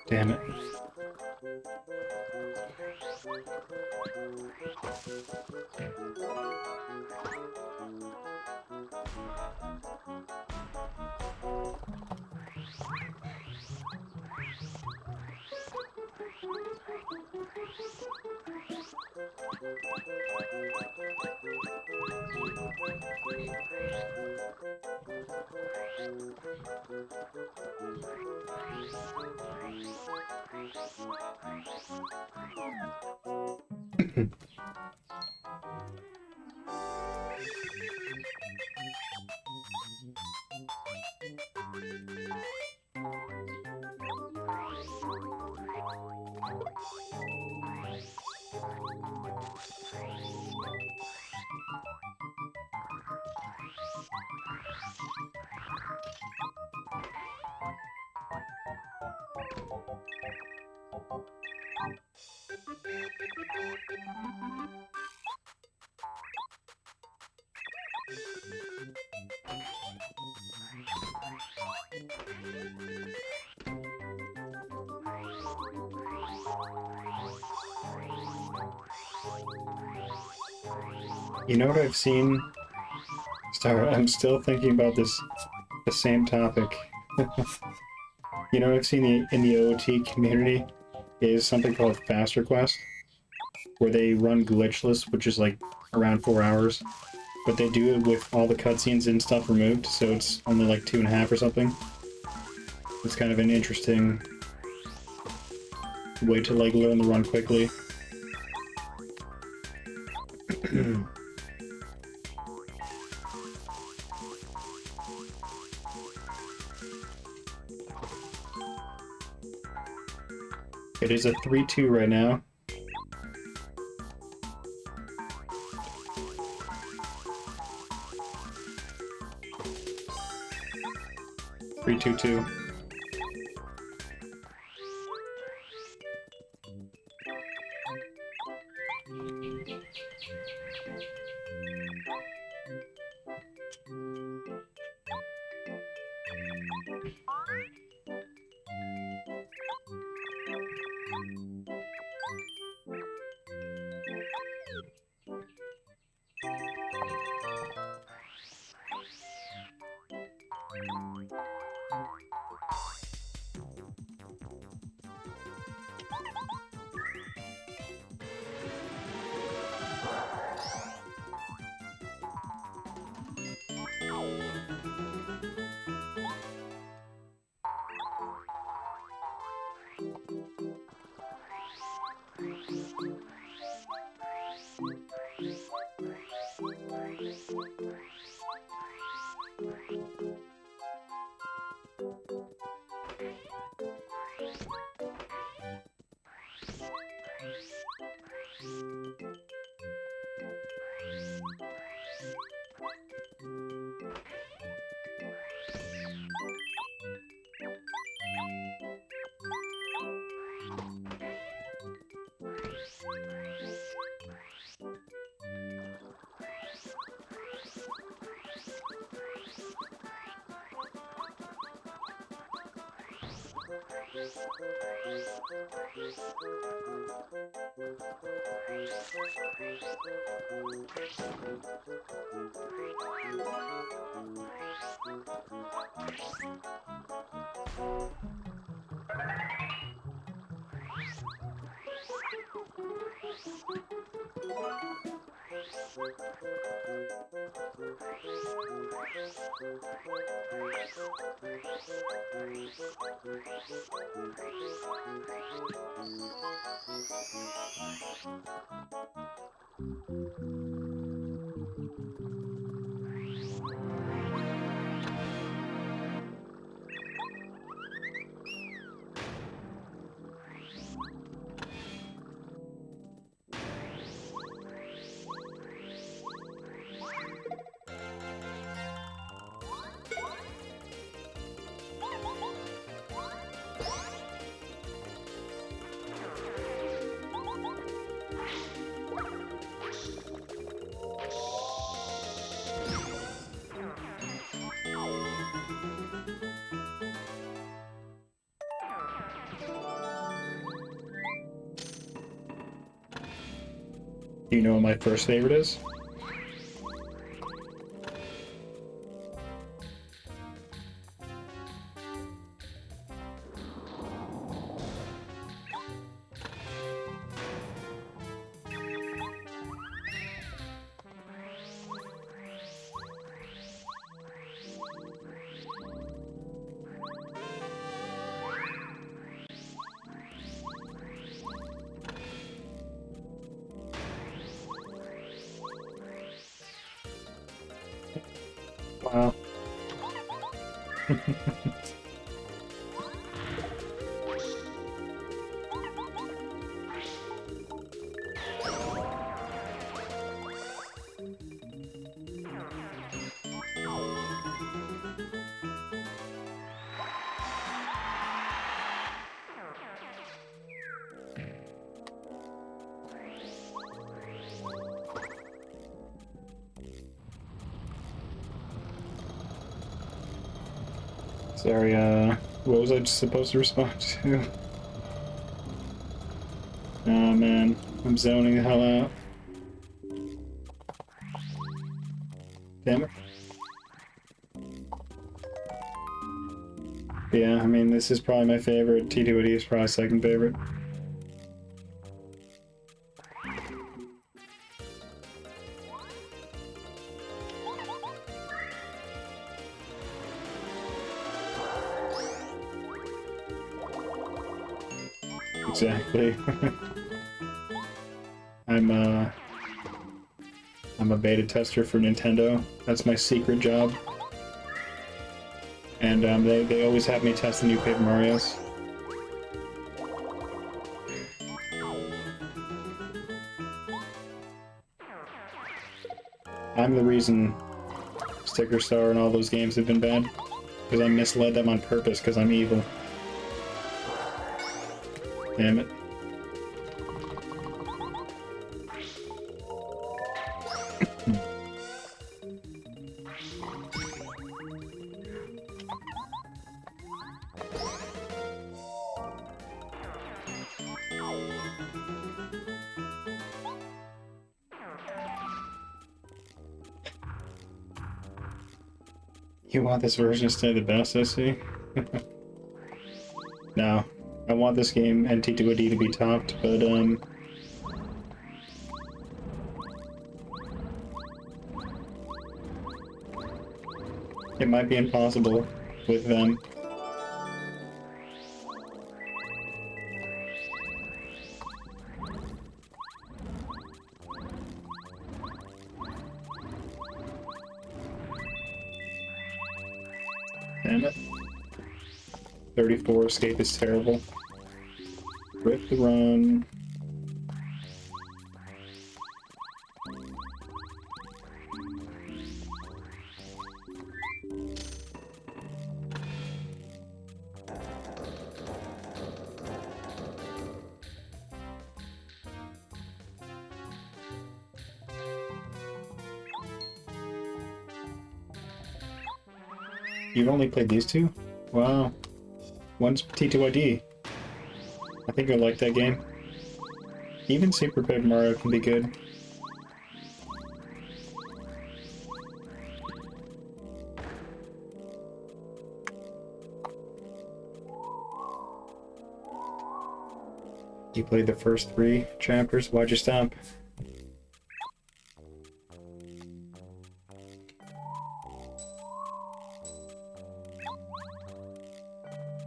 Damn it. You know what I've seen? Star, I'm still thinking about the same topic. You know what I've seen in the OT community is something called Fast Request, where they run glitchless, which is like around 4 hours, but they do it with all the cutscenes and stuff removed, so it's only like 2.5 or something. It's kind of an interesting way to like learn the run quickly. It is a 3-2 right now. Three, two, two. Do you know what my first favorite is? Wow. Sorry, what was I supposed to respond to? Oh man, I'm zoning the hell out. Damn it. Yeah, I mean, this is probably my favorite. T2AD is probably second favorite. Exactly. I'm a beta tester for Nintendo. That's my secret job. And they always have me test the new Paper Marios. I'm the reason Sticker Star and all those games have been bad. Because I misled them on purpose because I'm evil. Damn it. You want this version to stay the best, I see? No. I want this game and T2AD to be topped, but it might be impossible with them. Damn it. 34 escape is terrible. Rip the run. You've only played these two? Wow. One's T2AD. I think I like that game. Even Super Paper Mario can be good. You played the first 3 chapters? Why'd you stop?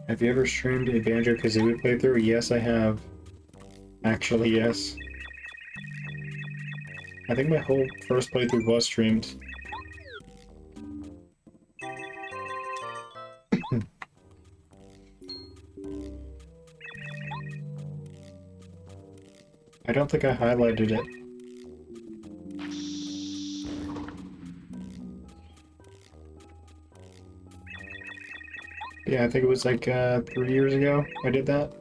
Have you ever streamed a Banjo-Kazooie playthrough? Yes, I have. Actually, yes. I think my whole first playthrough was streamed. I don't think I highlighted it. Yeah, I think it was like 3 years ago I did that.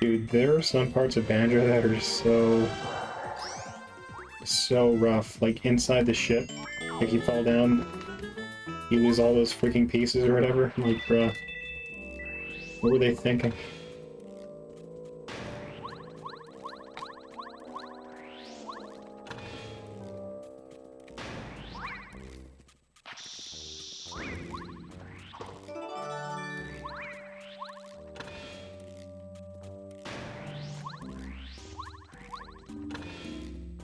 Dude, there are some parts of Banjo that are so rough, like inside the ship. Like, you fall down, you lose all those freaking pieces or whatever. I'm like, bruh, what were they thinking?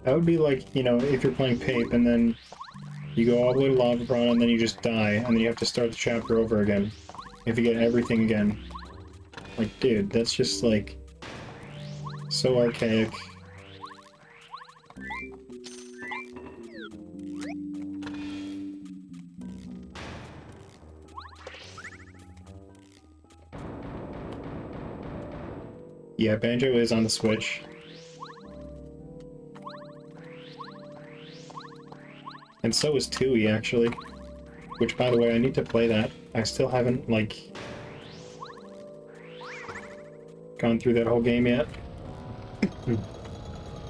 That would be like, you know, if you're playing Pape and then you go all the way to Lava Prawn and then you just die and then you have to start the chapter over again. You have to get everything again. Like, dude, that's just like so archaic. Yeah, Banjo is on the Switch. And so is Tui, actually. Which, by the way, I need to play that. I still haven't, like, gone through that whole game yet.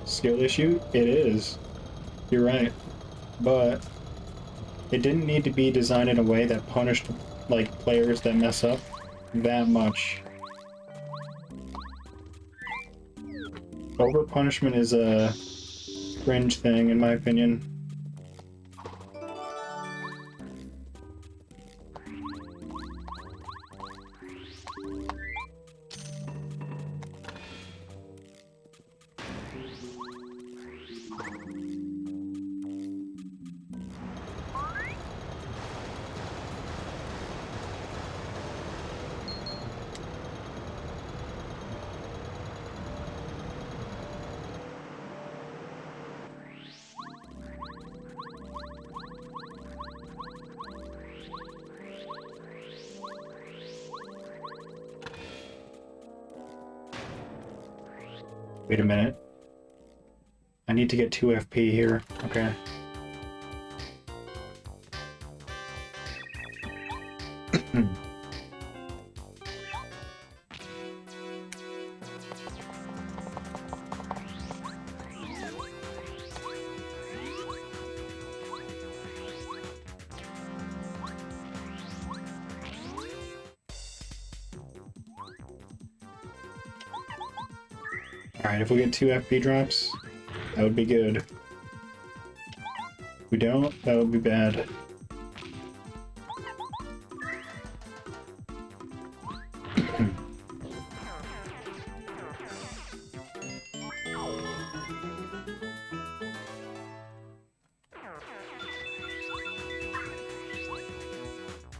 Skill issue? It is. You're right. But it didn't need to be designed in a way that punished, like, players that mess up that much. Over-punishment is a cringe thing, in my opinion. Wait a minute. I need to get 2 FP here. Okay. Alright, if we get 2 FP drops, that would be good. If we don't, that would be bad.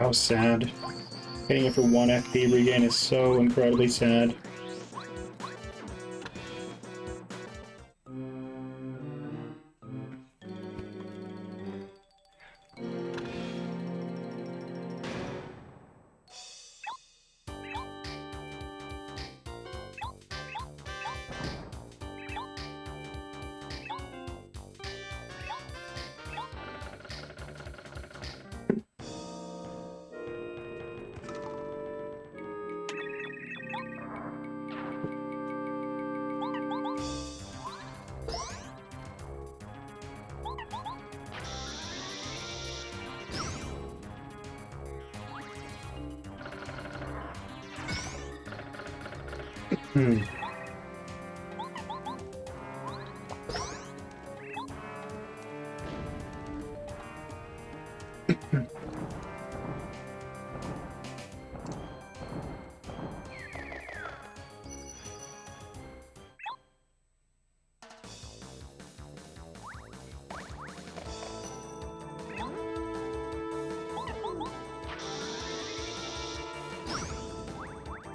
How sad. Getting it for 1 FP regain is so incredibly sad.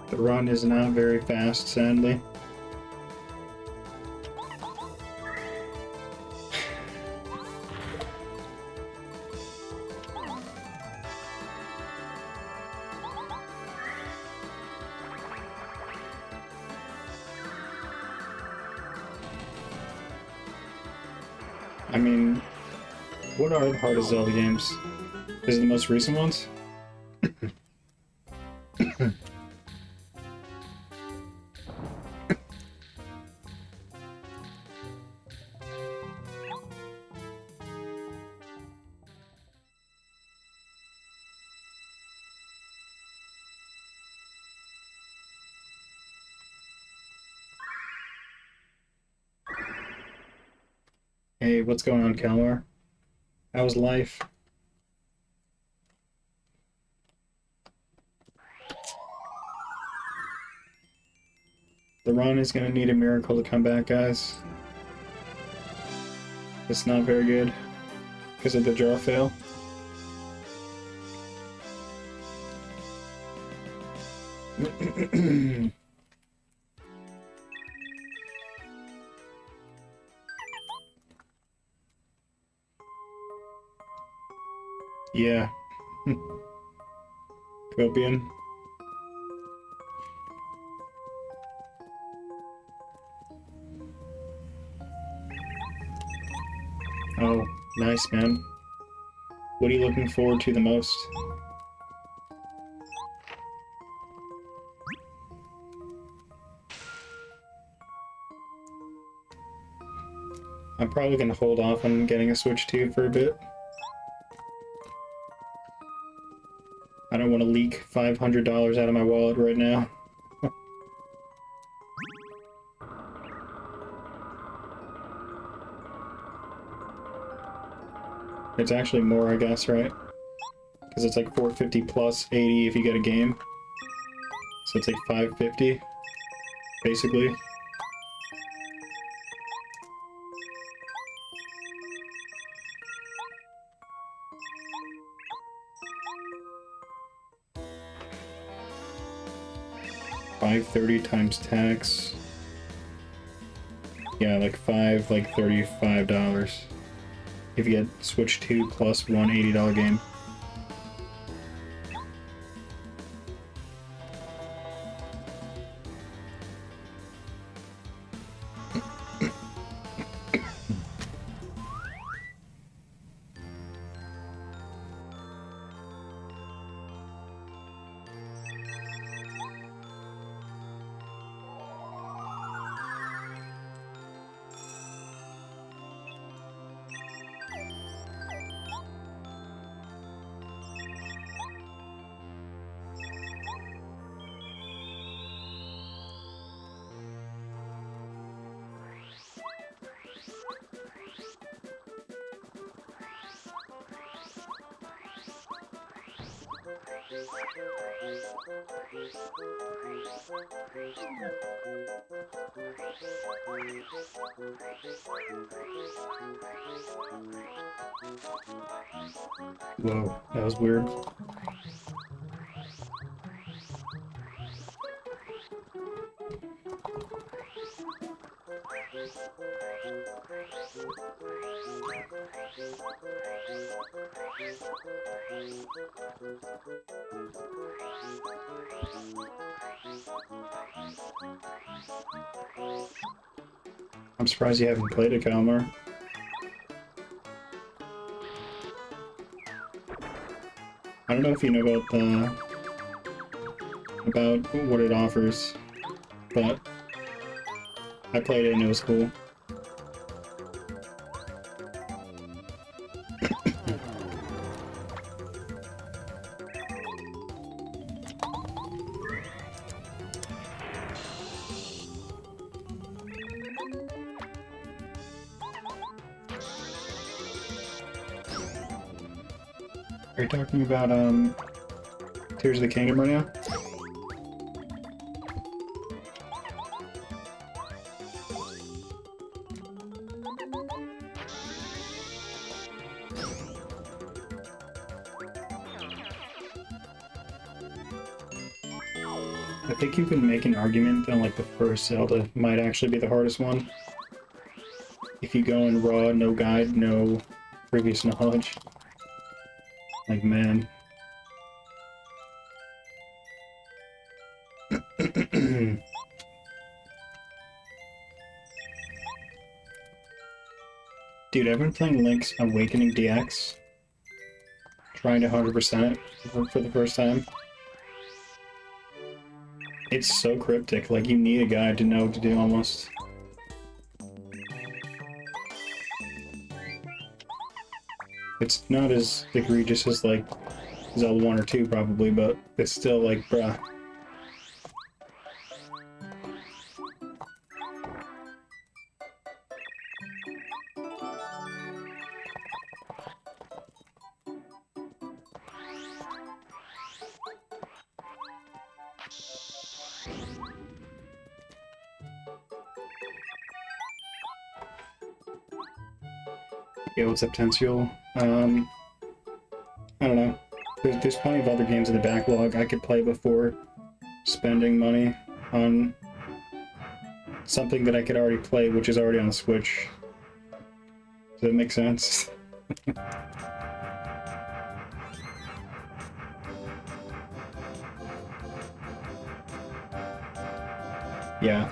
The run is not very fast, sadly. I mean, what are the hardest Zelda games? Is it the most recent ones? Hey, what's going on, Kalmar? How's life? The run is gonna need a miracle to come back, guys. It's not very good because of the draw fail. Yeah. Copian. Oh, nice, man. What are you looking forward to the most? I'm probably gonna hold off on getting a Switch 2 for a bit. I don't want to leak $500 out of my wallet right now. It's actually more, I guess, right? Because it's like $450 plus $80 if you get a game. So it's like $550, basically. $530 times tax. Yeah, like $35 if you get Switch 2 plus one $80 game. Whoa, that was weird. I'm surprised you haven't played it, Kalmar. I don't know if you know about what it offers, but I played it and it was cool. Are you talking about Tears of the Kingdom right now? I think you can make an argument that like the first Zelda might actually be the hardest one. If you go in raw, no guide, no previous knowledge. Like, man. Dude, I've been playing Link's Awakening DX. Trying to 100% it for the first time. It's so cryptic, like you need a guide to know what to do almost. It's not as egregious as like Zelda 1 or 2 probably, but it's still like, bruh. Yeah, what's up, Tensiel? I don't know. There's plenty of other games in the backlog I could play before spending money on something that I could already play, which is already on the Switch. Does that make sense? Yeah.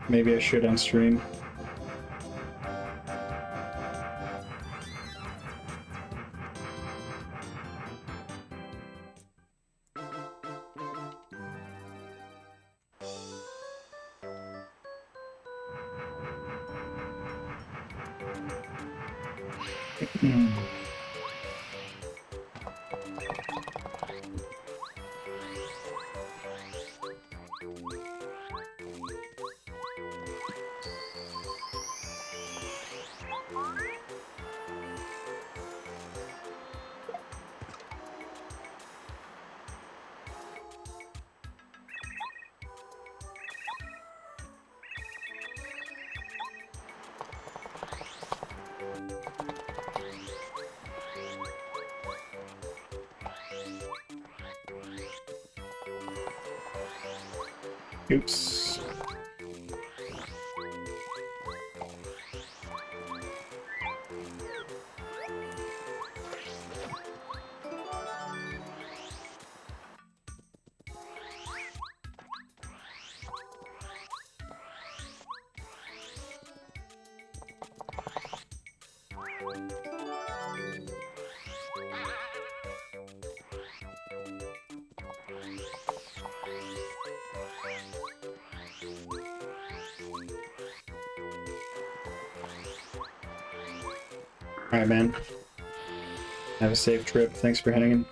Maybe I should on stream. Oops. Alright, man. Have a safe trip. Thanks for heading in.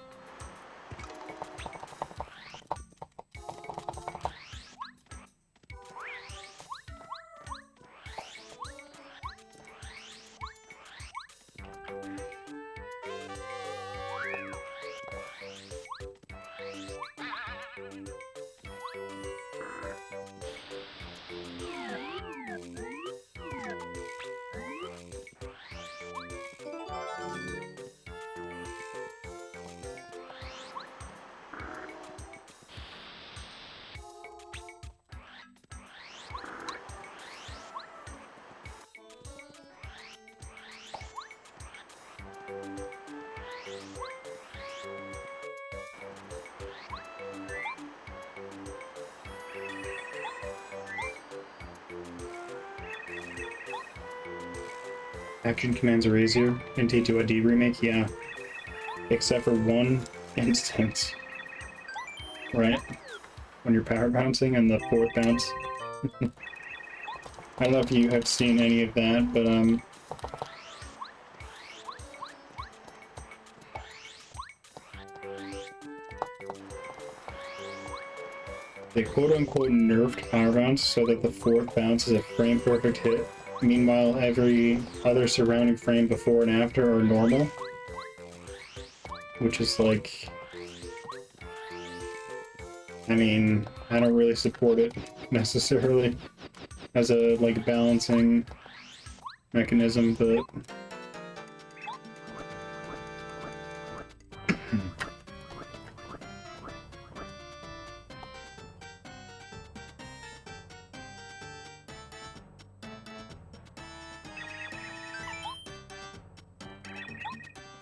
Action commands are easier in T2AD remake, yeah. Except for one instance. Right? When you're power bouncing and the fourth bounce. I don't know if you have seen any of that, but they quote-unquote nerfed power bounce so that the fourth bounce is a frame-perfect hit. Meanwhile, every other surrounding frame before and after are normal. Which is like... I mean, I don't really support it necessarily as a, like, balancing mechanism, but...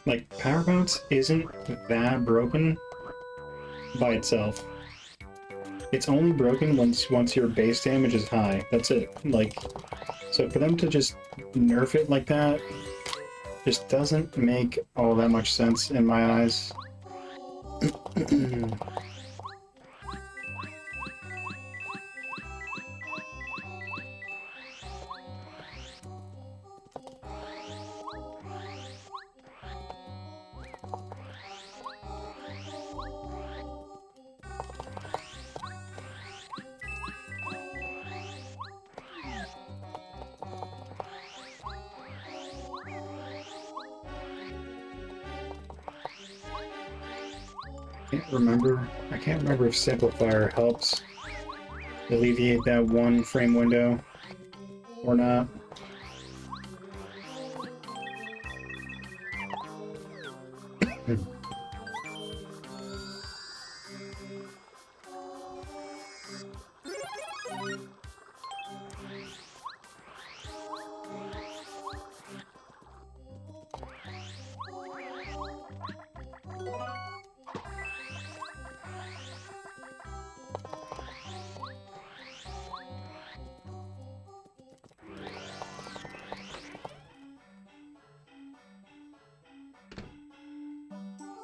like, power bounce isn't that broken by itself. It's only broken once your base damage is high. That's it. Like, so for them to just nerf it like that just doesn't make all that much sense in my eyes. I can't remember if Simplifier helps alleviate that one frame window or not.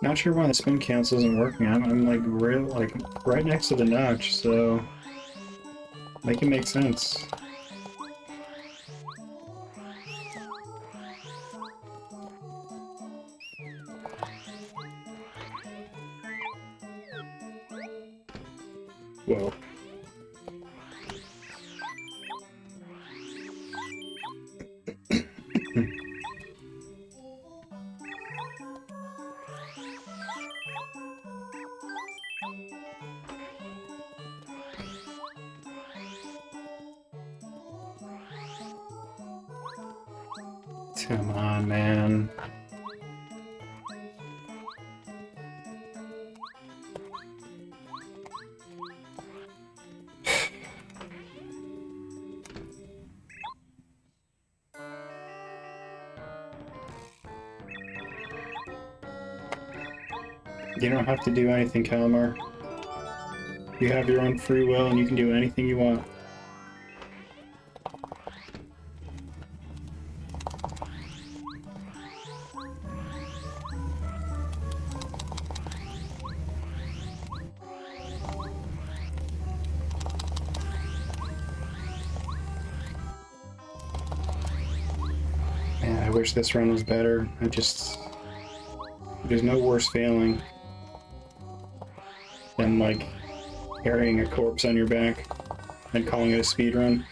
Not sure why the spin cancel isn't working. I'm like right next to the notch, so make it make sense. Whoa. Come on, man. You don't have to do anything, Kalmar. You have your own free will and you can do anything you want. Man, I wish this run was better. There's no worse failing than, like, carrying a corpse on your back and calling it a speedrun.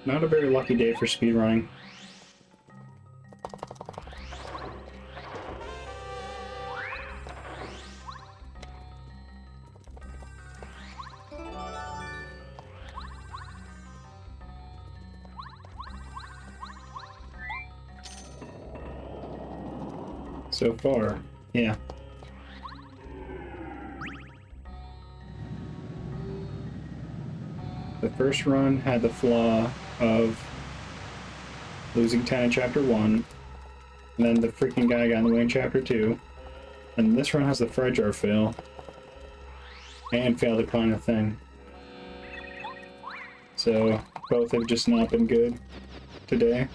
Not a very lucky day for speedrunning. So far, yeah. The first run had the flaw of losing 10 in Chapter 1, and then the freaking guy got in the way in Chapter 2, and this run has the fry jar fail, and fail to climb the thing. So, both have just not been good today.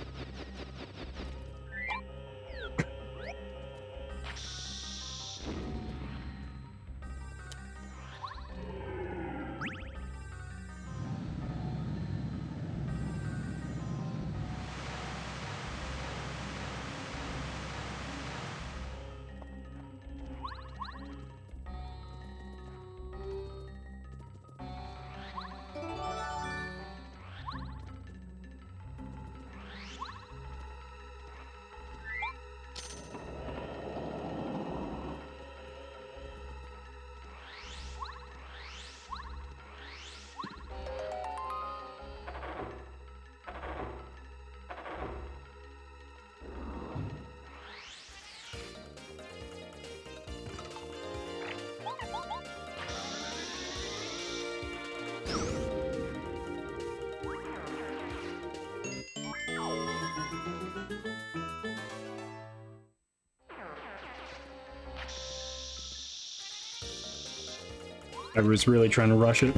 I was really trying to rush it.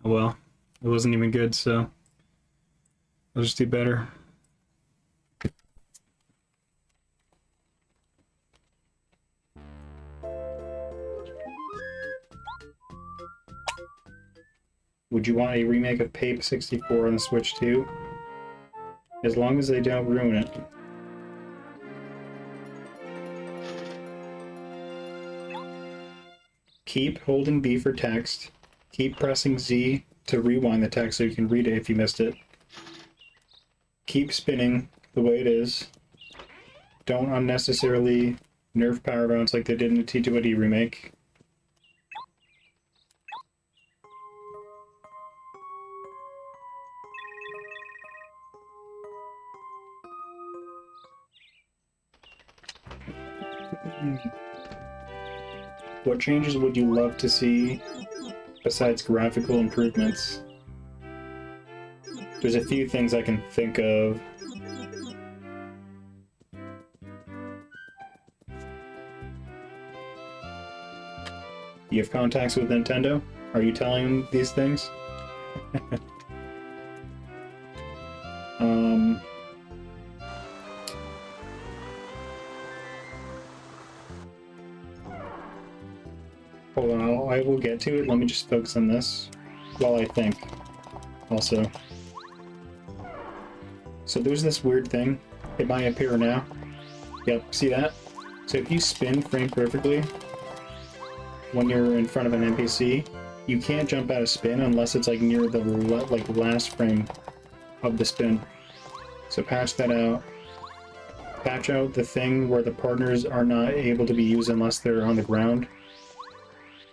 Well, it wasn't even good, so I'll just do better. Would you want a remake of Pape 64 on the Switch too? As long as they don't ruin it. keep holding B for text, keep pressing Z to rewind the text so you can read it if you missed it. Keep spinning the way it is. Don't unnecessarily nerf power bounce like they did in the T2AD remake. What changes would you love to see besides graphical improvements? There's a few things I can think of. You have contacts with Nintendo? Are you telling them these things? Hold on, I will get to it. Let me just focus on this while I think. Also. So there's this weird thing. It might appear now. Yep, see that? So if you spin frame perfectly when you're in front of an NPC, you can't jump out of spin unless it's like near the last frame of the spin. So patch that out. Patch out the thing where the partners are not able to be used unless they're on the ground.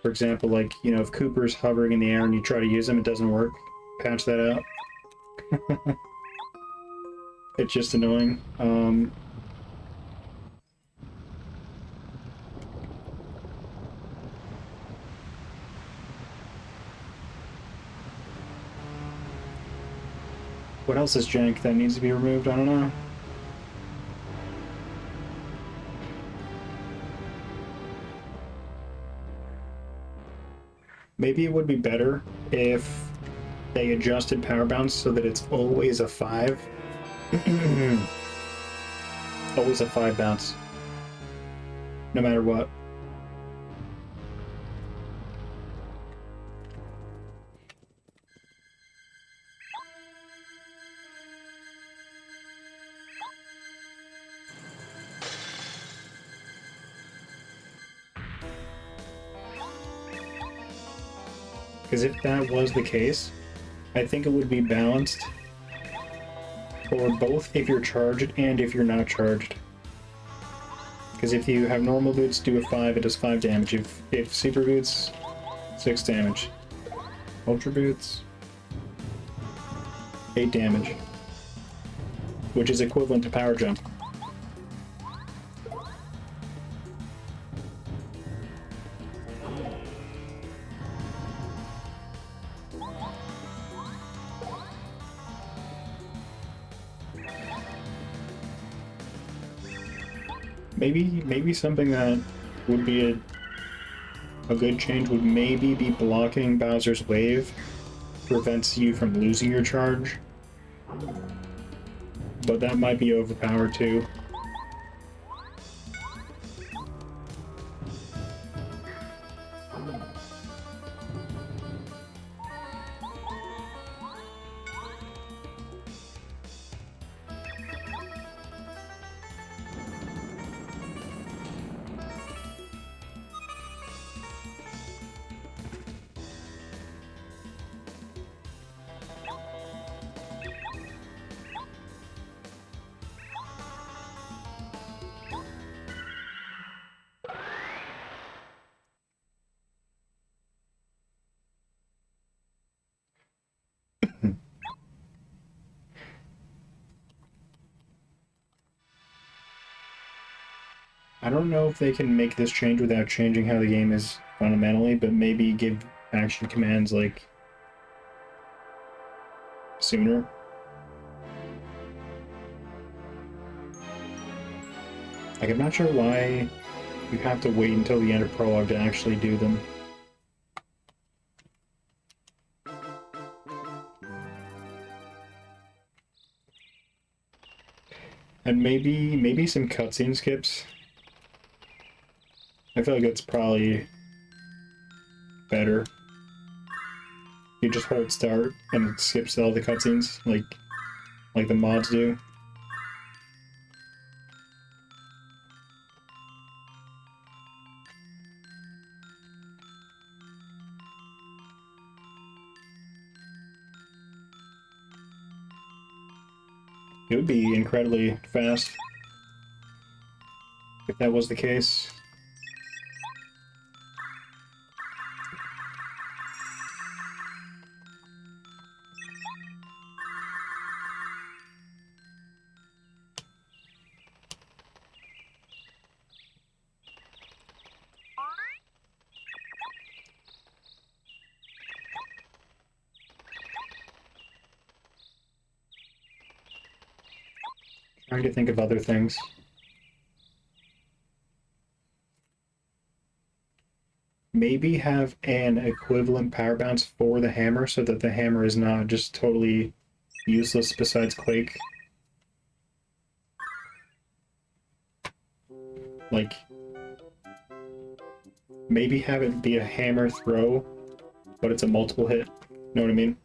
For example, like, you know, if Cooper's hovering in the air and you try to use him, it doesn't work. Patch that out. It's just annoying. What else is jank that needs to be removed? I don't know. Maybe it would be better if they adjusted power bounce so that it's always a 5. Always a 5 bounce. No matter what. Because if that was the case, I think it would be balanced for both if you're charged and if you're not charged. Because if you have normal boots, do a 5, it does 5 damage. If super boots, 6 damage. Ultra boots, 8 damage. Which is equivalent to power jump. Maybe something that would be a good change would maybe be blocking Bowser's wave prevents you from losing your charge. But that might be overpowered too. I don't know if they can make this change without changing how the game is fundamentally, but maybe give action commands, like, sooner. Like, I'm not sure why you have to wait until the end of Prologue to actually do them. And maybe some cutscene skips. I feel like it's probably better. You just hold start and it skips all the cutscenes, like the mods do. It would be incredibly fast if that was the case. Trying to think of other things. Maybe have an equivalent power bounce for the hammer so that the hammer is not just totally useless besides Quake. Like, maybe have it be a hammer throw, but it's a multiple hit. Know what I mean?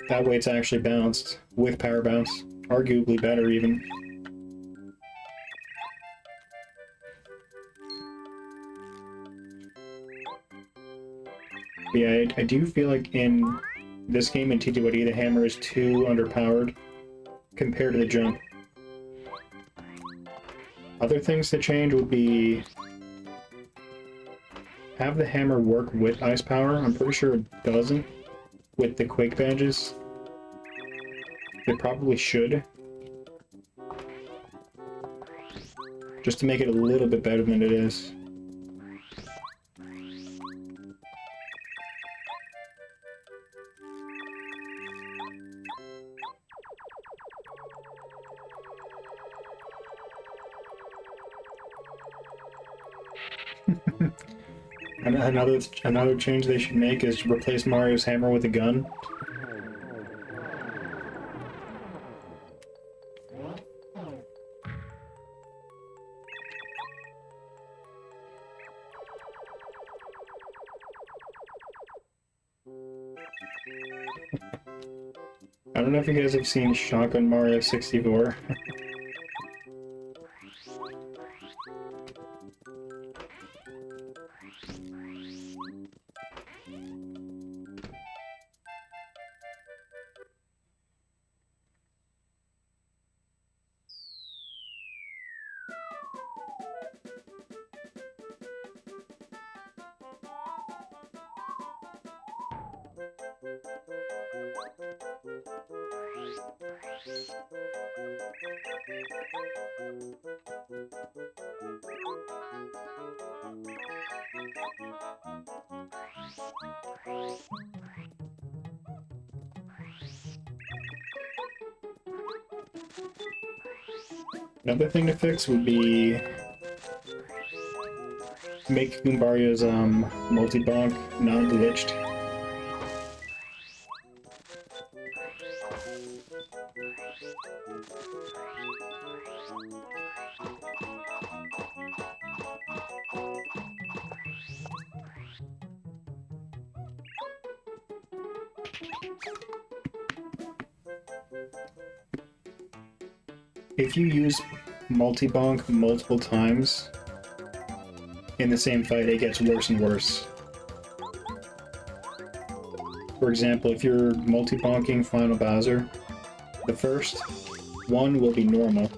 That way it's actually balanced with power bounce. Arguably better, even. But yeah, I do feel like in this game in T2D, the hammer is too underpowered compared to the jump. Other things to change would be have the hammer work with ice power. I'm pretty sure it doesn't with the Quake badges. It probably should. Just to make it a little bit better than it is. Another change they should make is to replace Mario's hammer with a gun. I don't know if you guys have seen Shotgun Mario 64. Another thing to fix would be make Goombario's multi-bonk non-glitched. If you use multi-bonk multiple times in the same fight, it gets worse and worse. For example, if you're multi-bonking Final Bowser, the first one will be normal.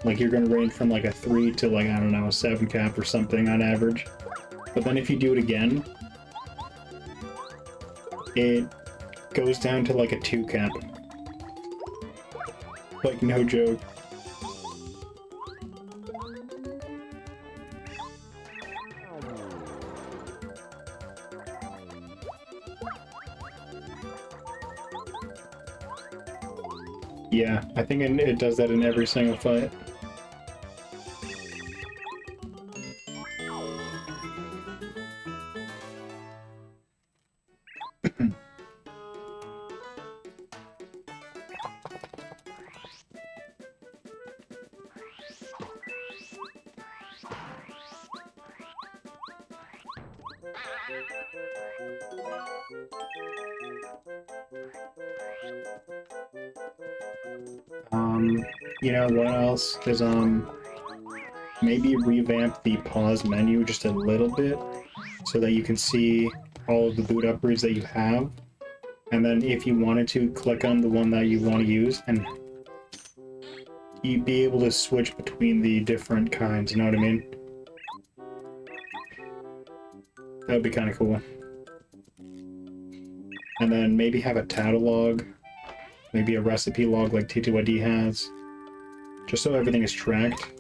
Like, you're gonna range from like a 3 to like, I don't know, a 7 cap or something on average. But then if you do it again, it goes down to like a 2 cap. Like, no joke. Yeah, I think it does that in every single fight. You know what else is, maybe revamp the pause menu just a little bit so that you can see all of the boot upgrades that you have. And then if you wanted to, click on the one that you want to use, and you'd be able to switch between the different kinds, you know what I mean? That would be kind of cool. And then maybe have a title log, maybe a recipe log like T2ID has, just so everything is tracked.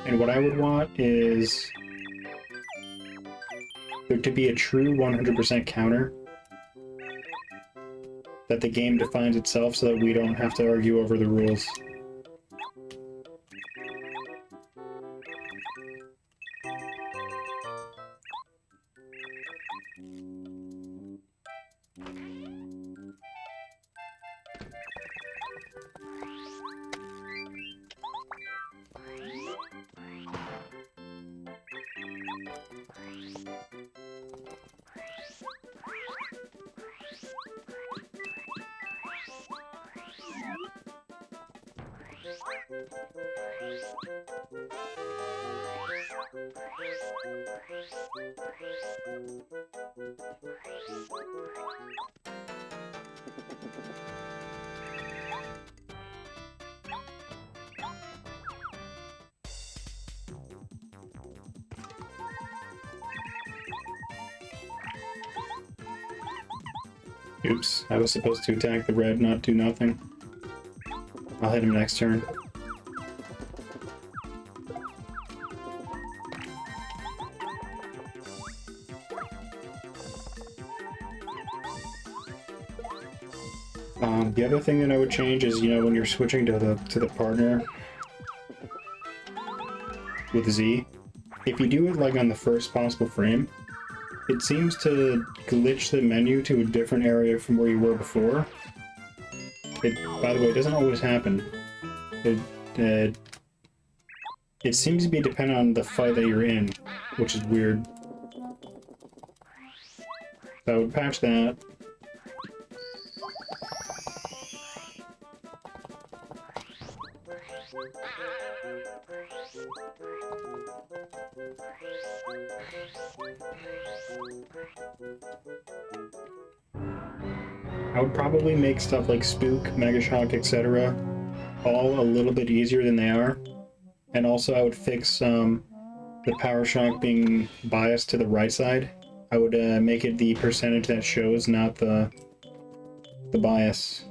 And what I would want is there to be a true 100% counter that the game defines itself so that we don't have to argue over the rules. Oops, I was supposed to attack the red, not do nothing. I'll hit him next turn. The other thing that I would change is, you know, when you're switching to the partner with Z, if you do it like on the first possible frame, it seems to glitch the menu to a different area from where you were before. By the way, it doesn't always happen. It seems to be dependent on the fight that you're in, which is weird. So I would patch that. I would probably make stuff like Spook, Mega Shock, etc. all a little bit easier than they are. And also I would fix the Power Shock being biased to the right side. I would make it the percentage that shows, not the bias.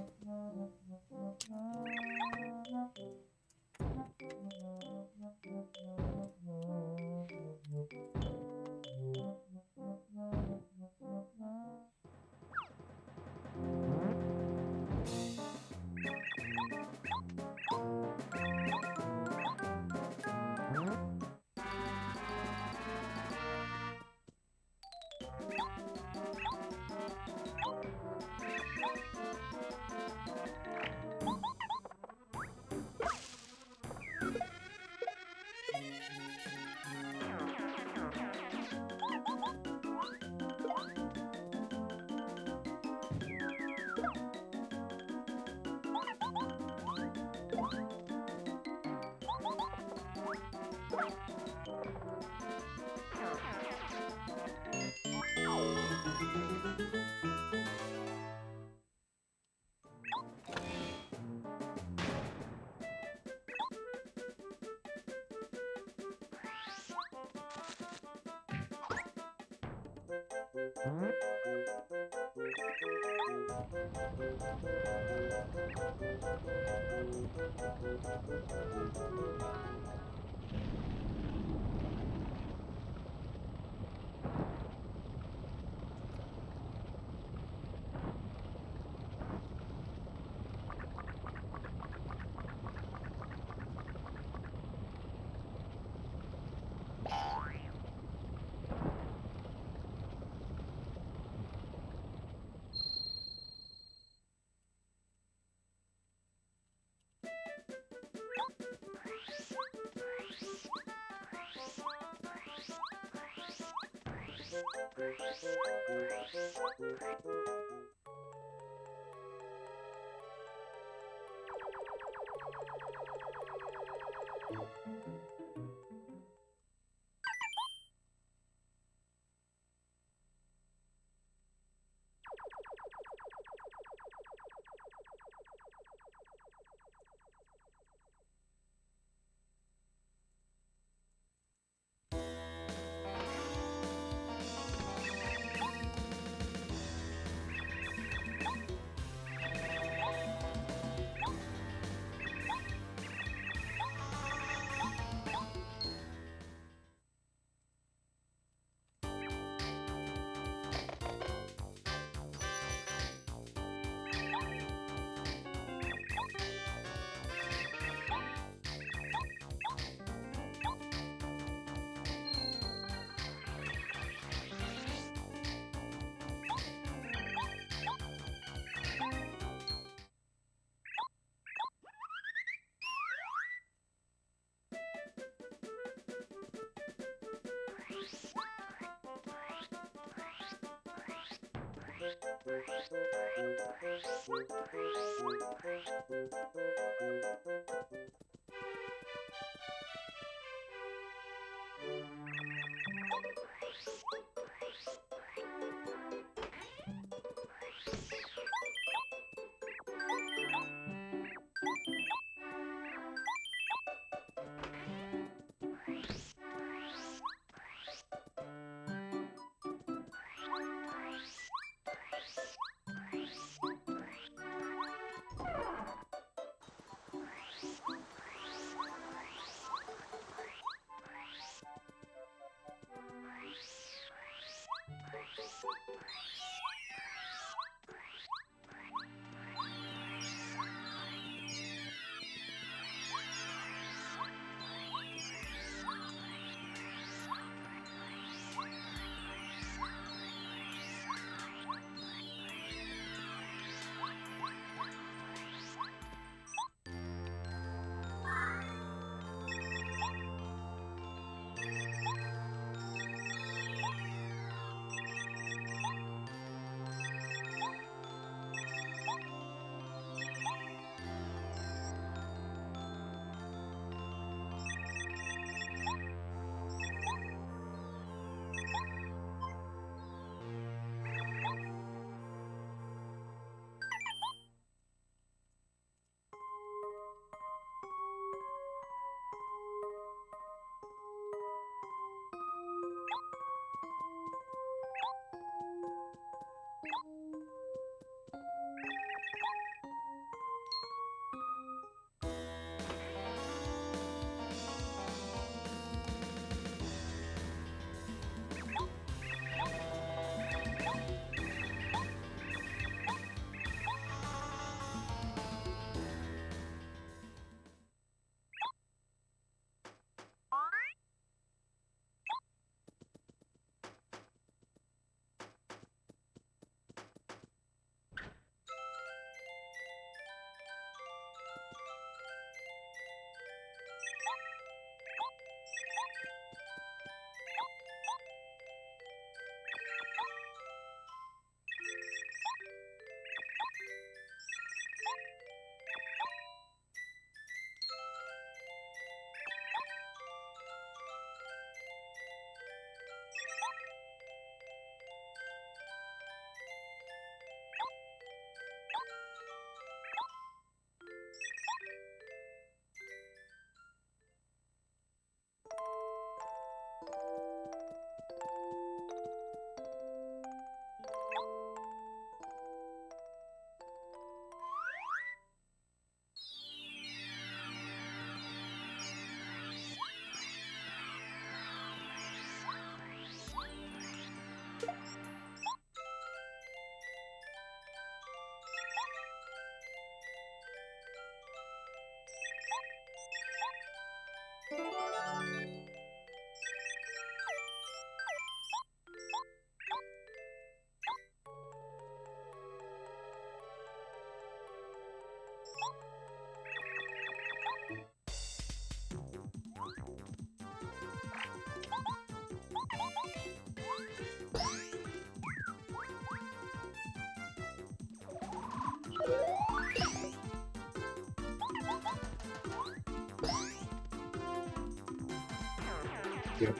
Yep.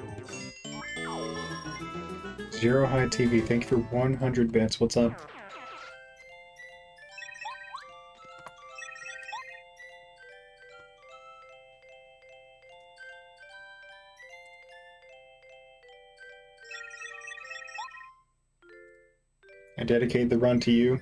Zero High TV, thank you for 100 bits. What's up? I dedicate the run to you.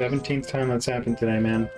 17th time that's happened today, man.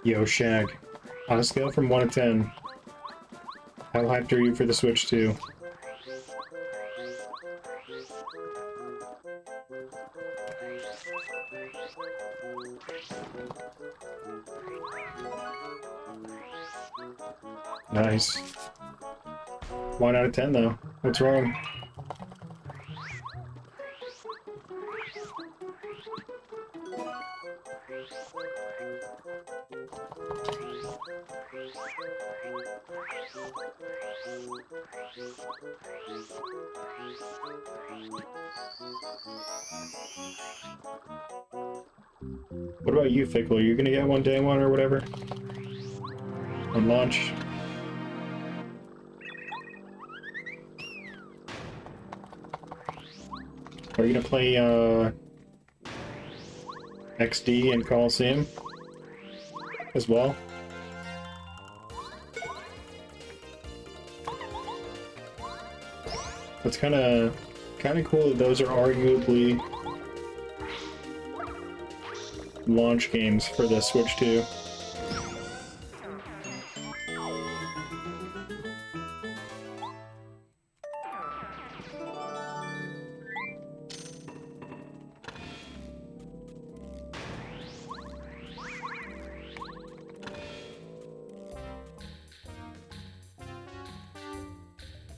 Yo, Shag. On a scale from 1 to 10, how hyped are you for the Switch 2? Nice. 1 out of 10, though. What's wrong? What about you, Fickle? Are you gonna get one day one or whatever? On launch? Are you gonna play, XD and Coliseum as well. It's kind of cool that those are arguably launch games for the Switch 2.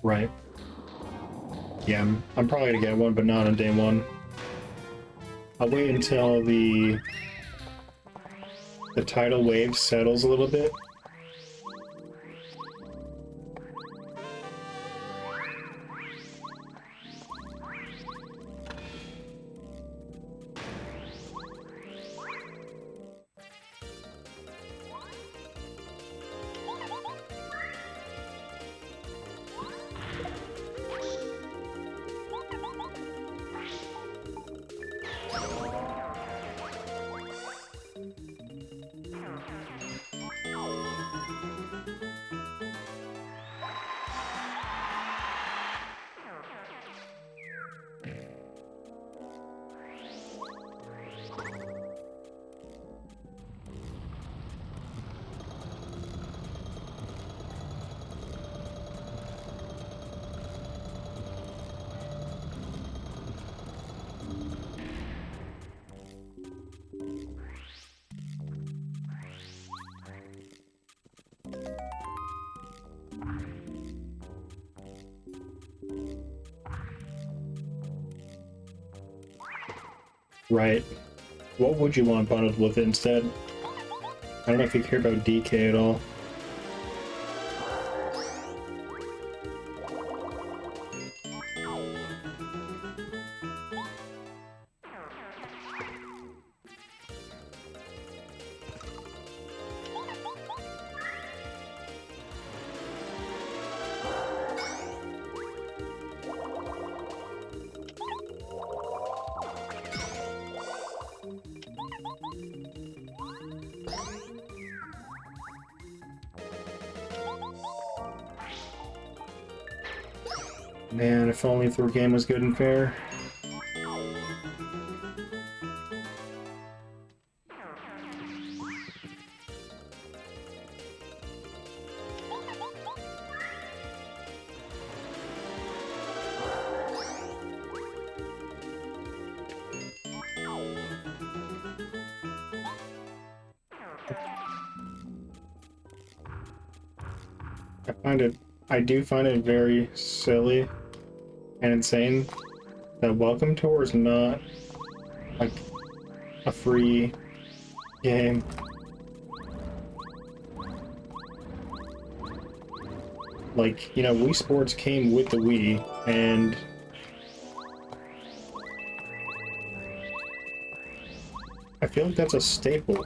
Right. Yeah, I'm probably gonna get one, but not on day one. I'll wait until the tidal wave settles a little bit. Right. What would you want bundled with it instead? I don't know if you care about DK at all. Man, if only the game was good and fair. I do find it very silly and insane that Welcome Tour is not like a free game. Like, you know, Wii Sports came with the Wii, and I feel like that's a staple.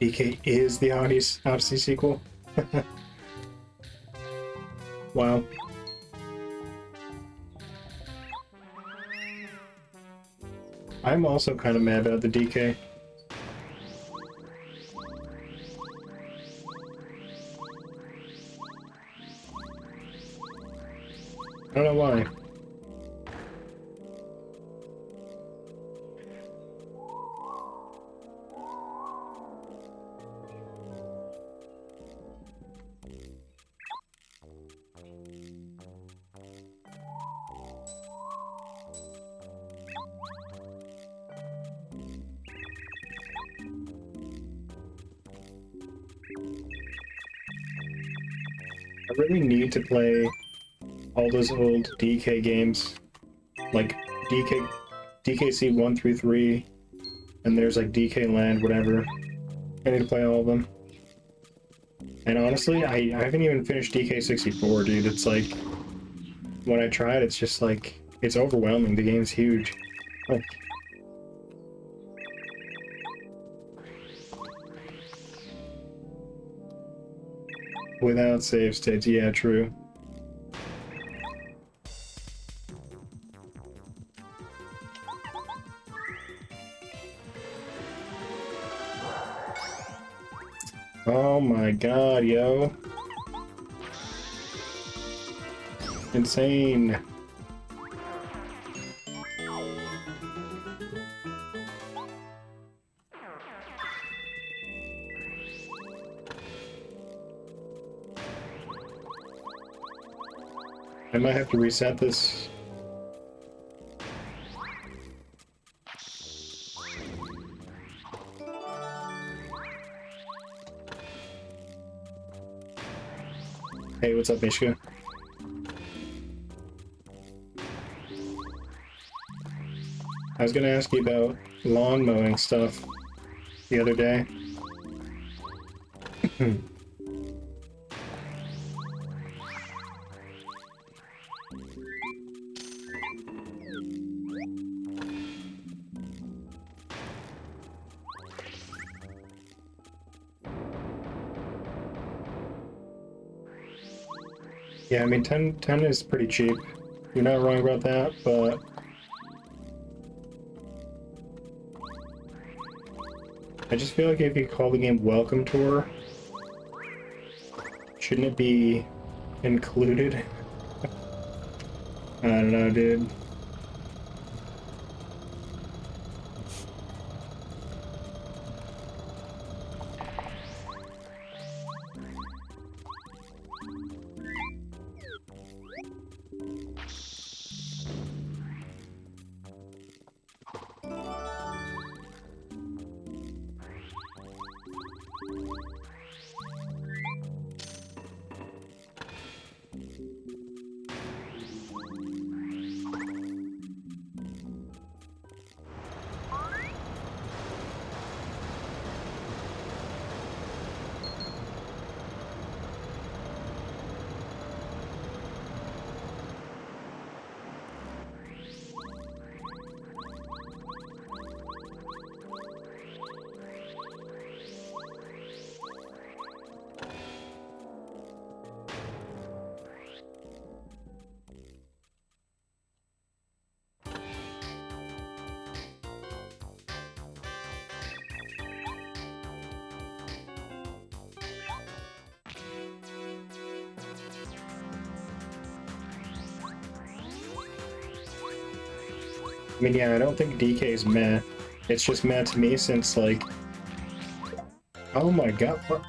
DK is the Odyssey sequel? Wow. I'm also kind of mad about the DK. I don't know why. I really need to play all those old DK games, like DKC 1 through 3, and there's like DK Land, whatever. I need to play all of them. And honestly, I haven't even finished DK64, dude. It's like, when I try it, it's just like, it's overwhelming. The game's huge. Like, without save states, yeah, true. Oh my god, yo. Insane. I might have to reset this. Hey, what's up, Mishka? I was gonna ask you about lawn mowing stuff the other day. Yeah, I mean, 10 is pretty cheap. You're not wrong about that, but... I just feel like if you call the game Welcome Tour, shouldn't it be included? I don't know, dude. I mean, yeah, I don't think DK is meh. It's just meh to me since, like... Oh my god, what?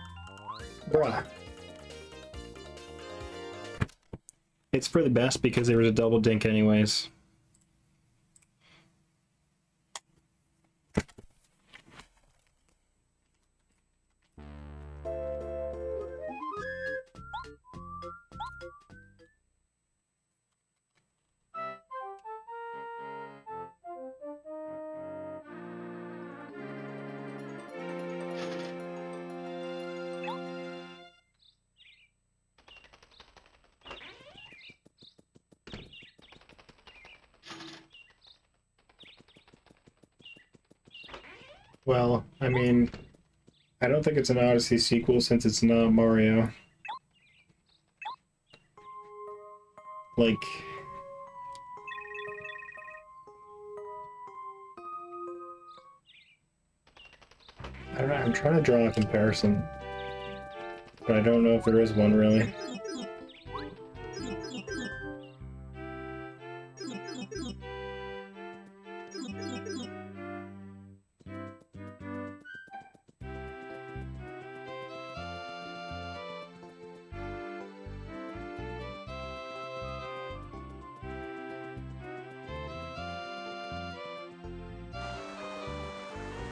Bruh. It's for the best because there was a double dink anyways. Well, I mean, I don't think it's an Odyssey sequel since it's not Mario. Like... I don't know, I'm trying to draw a comparison. But I don't know if there is one, really.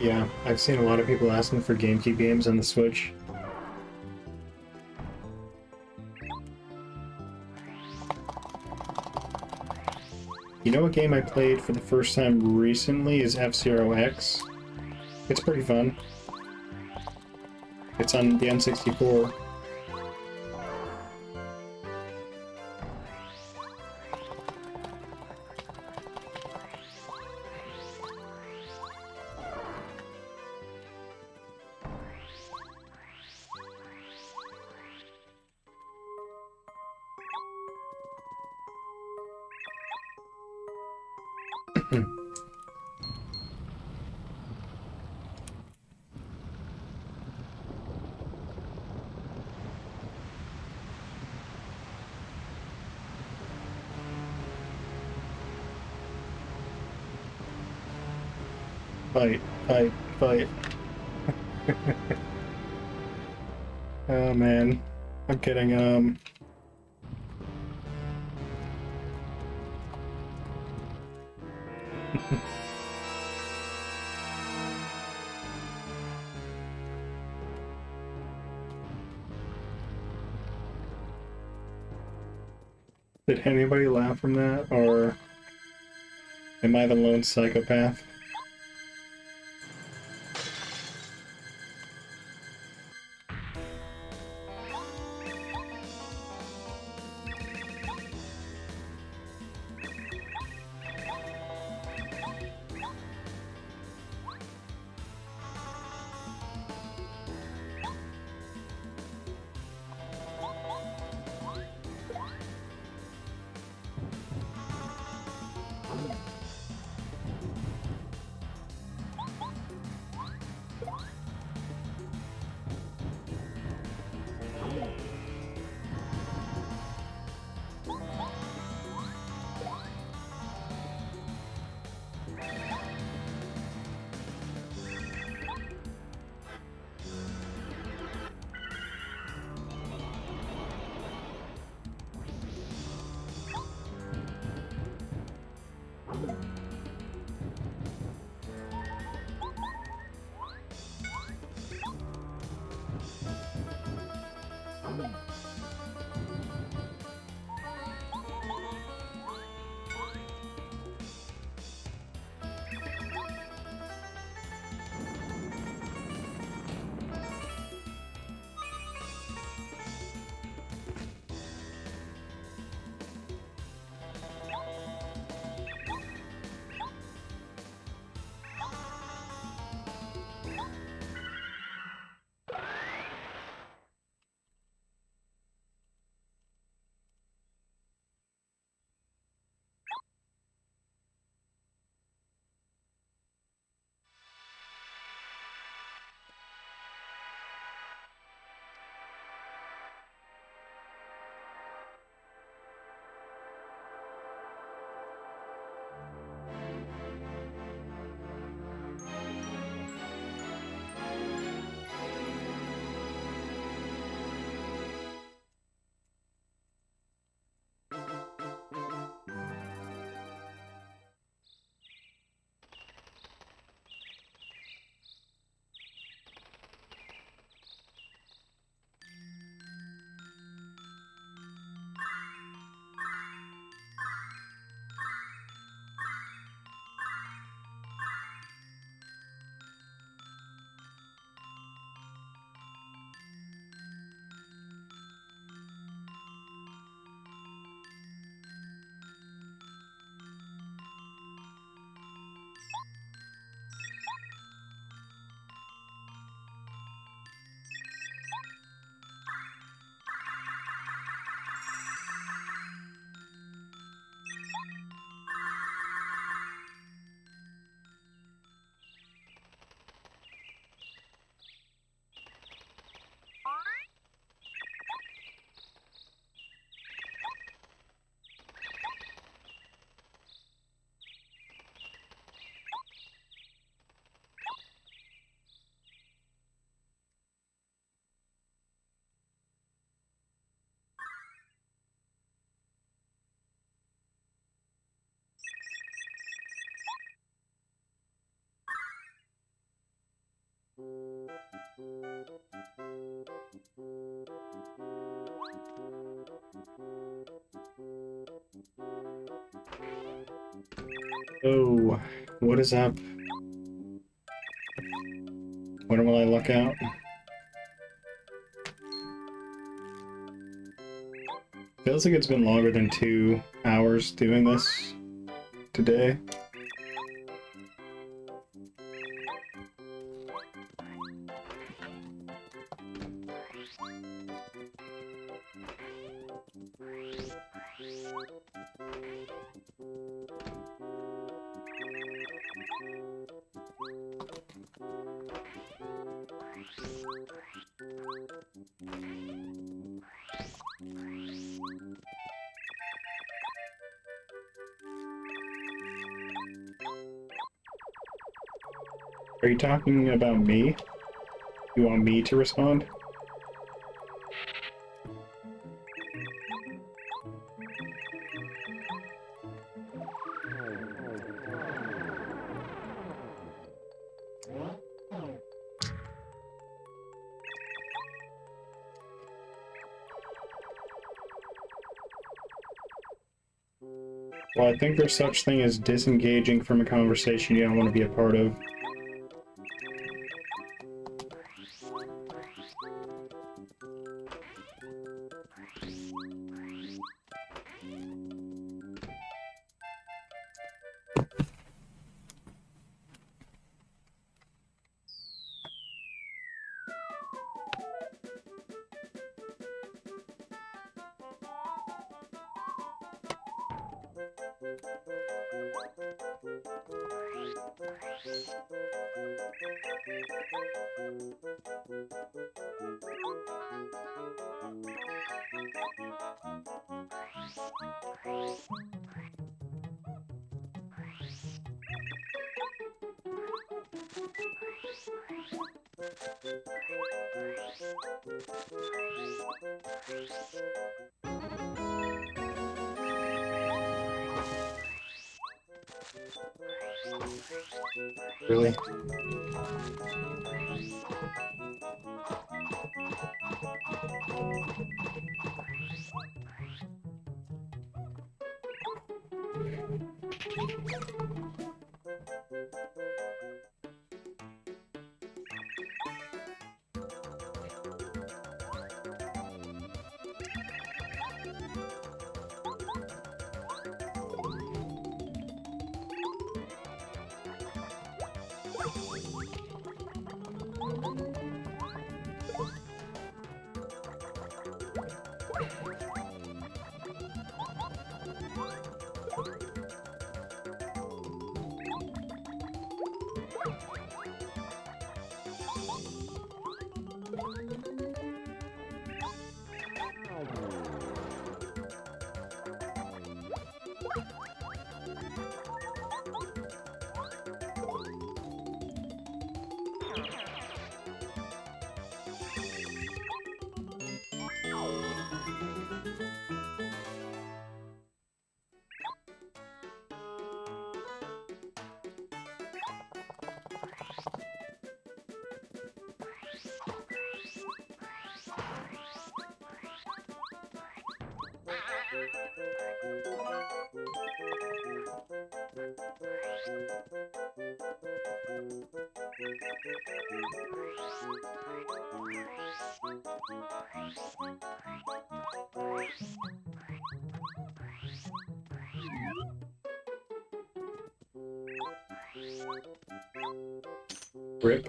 Yeah, I've seen a lot of people asking for GameCube games on the Switch. You know what game I played for the first time recently is F-Zero X. It's pretty fun. It's on the N64. Fight, fight, fight. Oh man. I'm kidding, did anybody laugh from that, or am I the lone psychopath? Oh, what is up? When will I look out? Feels like it's been longer than 2 hours doing this today. Are you talking about me? You want me to respond? Well, I think there's such thing as disengaging from a conversation you don't want to be a part of. Really? Rip.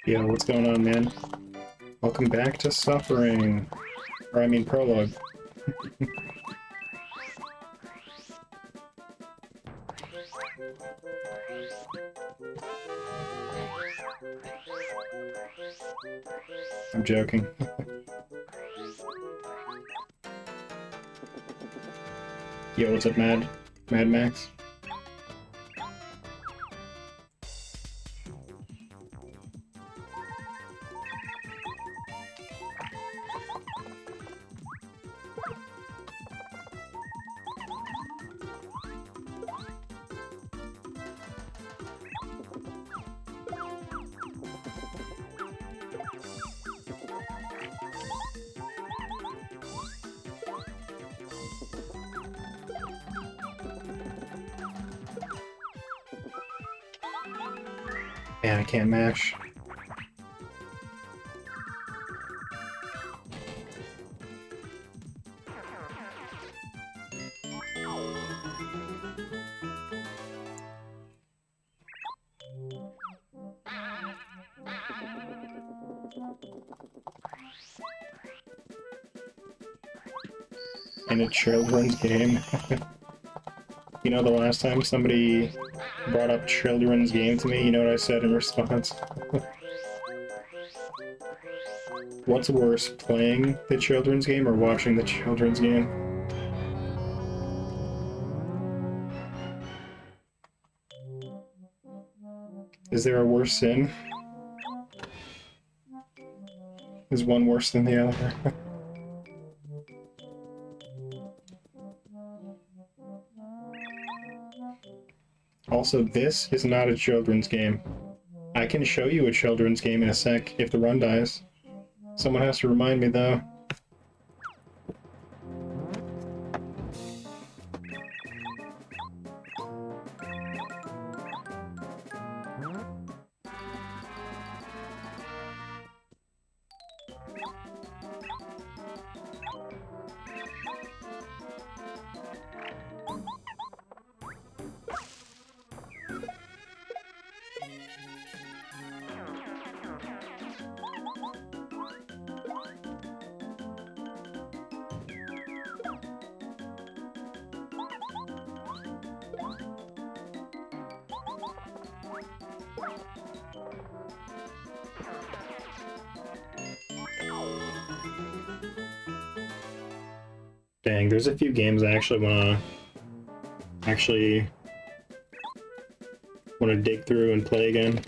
Yo, what's going on, man? Welcome back to Suffering. Or, I mean, Prologue. I'm joking. Yo, what's up, Mad Max? Man, I can't mash. In a children's game. You know, the last time somebody brought up children's game to me, you know what I said in response? What's worse, playing the children's game or watching the children's game? Is there a worse sin? Is one worse than the other? Also, this is not a children's game. I can show you a children's game in a sec if the run dies. Someone has to remind me, though. Dang, there's a few games I actually wanna dig through and play again.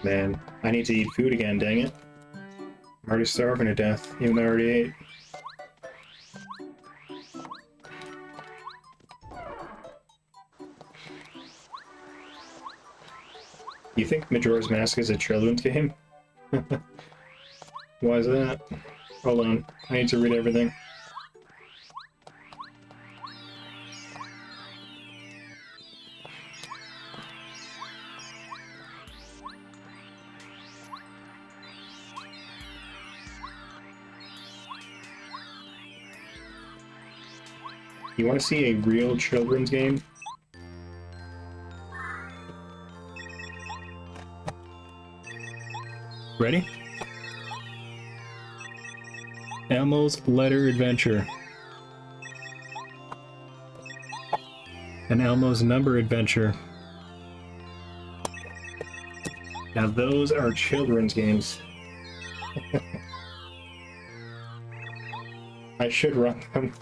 Man, I need to eat food again, dang it. I'm already starving to death, even though I already ate. You think Majora's Mask is a children's game? Why is that? Hold on, I need to read everything. You want to see a real children's game? Ready? Elmo's Letter Adventure. And Elmo's Number Adventure. Now those are children's games. I should run them.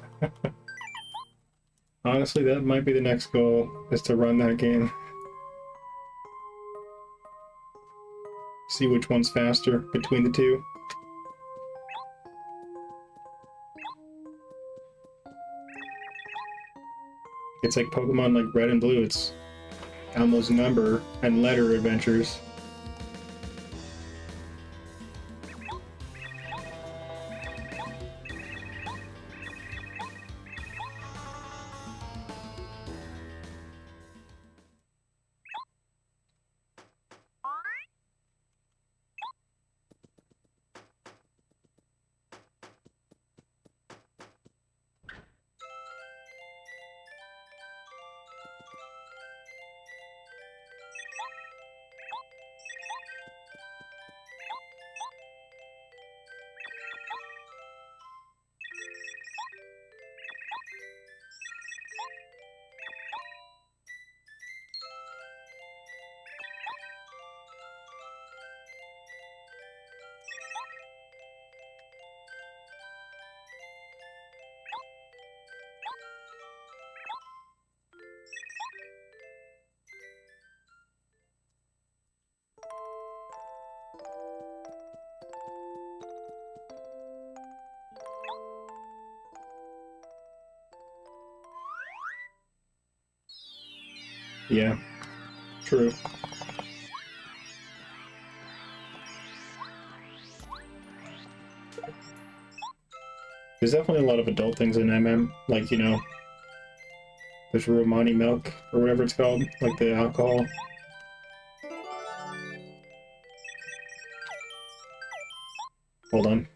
Honestly, that might be the next goal, is to run that game. See which one's faster between the two. It's like Pokemon like Red and Blue, it's Elmo's Number and Letter Adventures. Yeah, true. There's definitely a lot of adult things in MM, like, you know, there's Romani milk, or whatever it's called, like the alcohol. Hold on.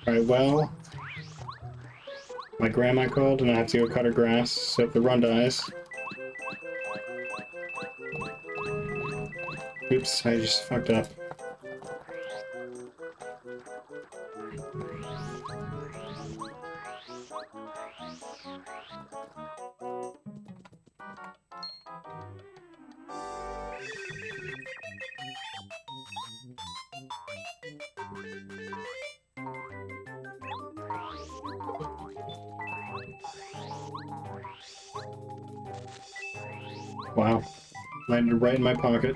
Alright, well, my grandma called and I have to go cut her grass, so if the run dies... Oops, I just fucked up. Wow. Landed right in my pocket.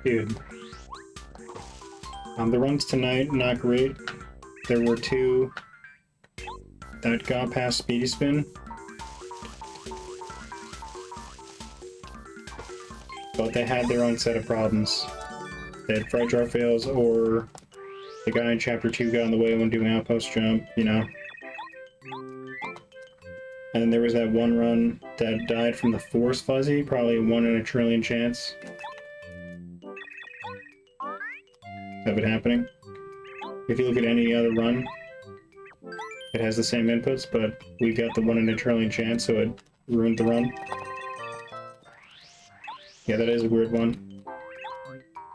Dude. The runs tonight, not great. There were two that got past Speedy Spin. But they had their own set of problems. They had fright jar fails, or the guy in Chapter 2 got in the way when doing outpost jump, you know. And then there was that one run that died from the Force Fuzzy, probably a 1 in a trillion chance of it happening. If you look at any other run, it has the same inputs, but we got the 1 in a trillion chance, so it ruined the run. Yeah, that is a weird one.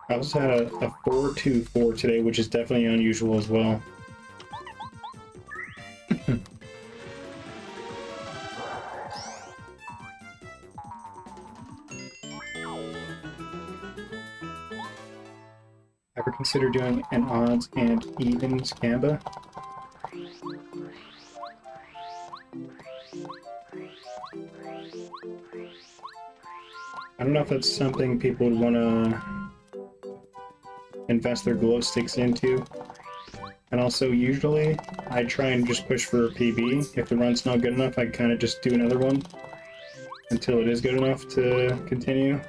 I also had a 4-2-4 today, which is definitely unusual as well. Ever consider doing an odds and evens gamba? I don't know if that's something people would want to invest their glow sticks into. And also, usually, I try and just push for a PB. If the run's not good enough, I kind of just do another one until it is good enough to continue.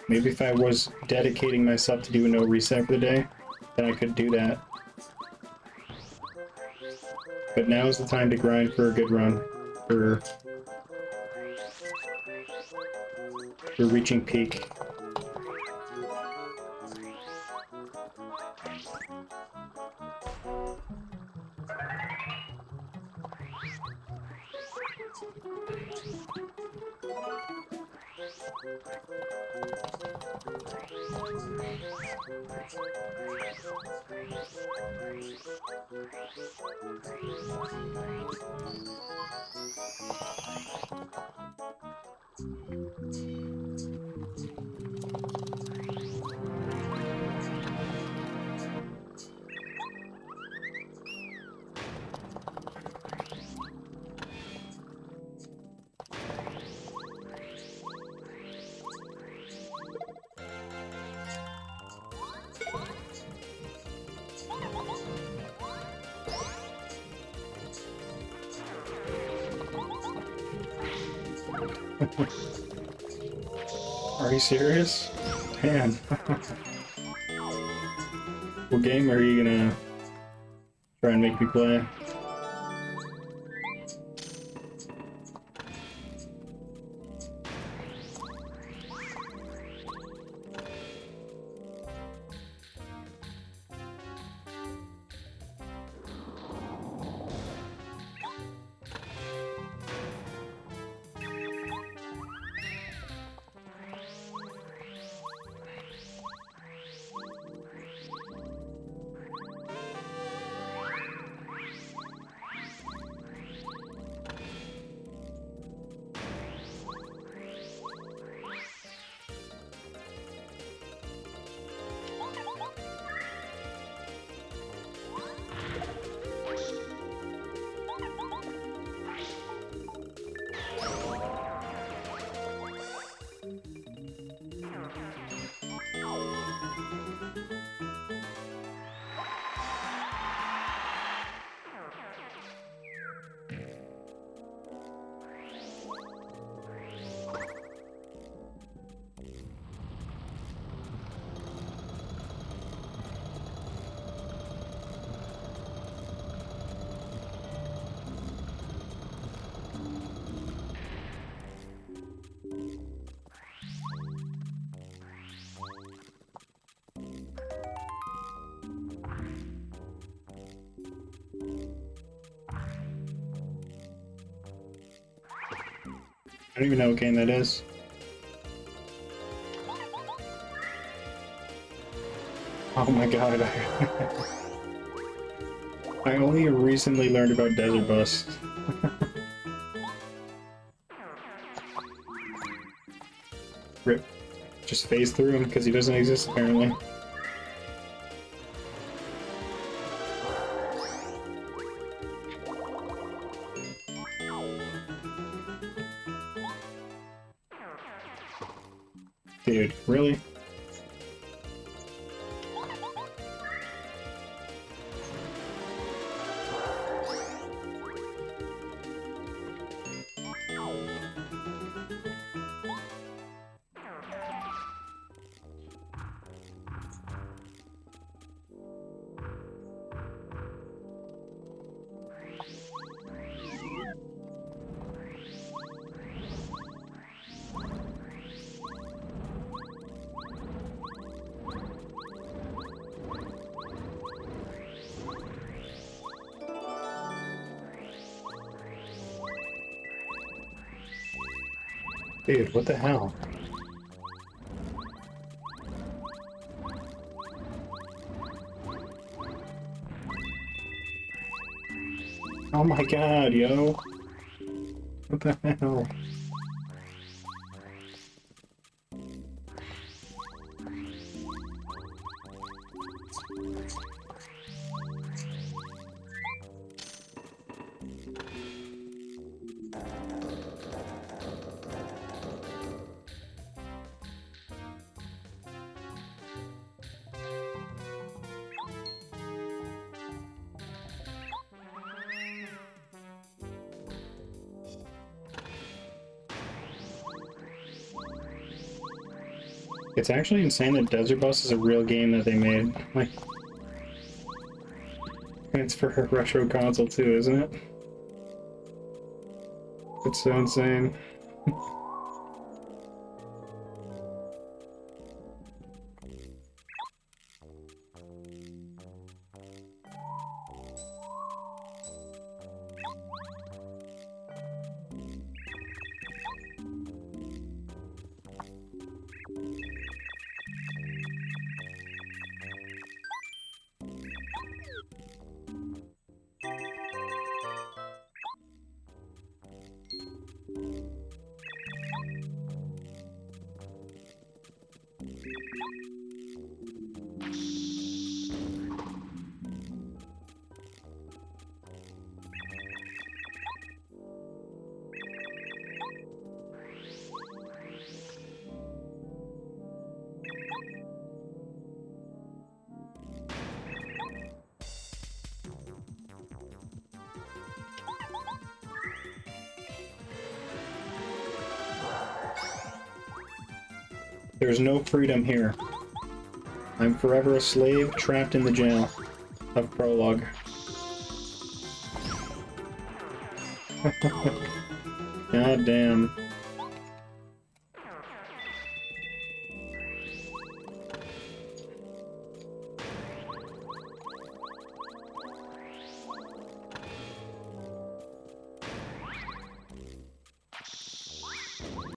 Maybe if I was dedicating myself to do a no reset for the day, then I could do that. But now is the time to grind for a good run, for reaching peak. Are you serious? Man. What game are you gonna try and make me play? I don't even know what game that is. Oh my god. I only recently learned about Desert Bus. Rip. Just phase through him because he doesn't exist apparently. Dude, really? Dude, what the hell? Oh my god, yo! What the hell? It's actually insane that Desert Bus is a real game that they made. Like, and it's for a retro console too, isn't it? It's so insane. There's no freedom here. I'm forever a slave trapped in the jail of Prologue. God damn.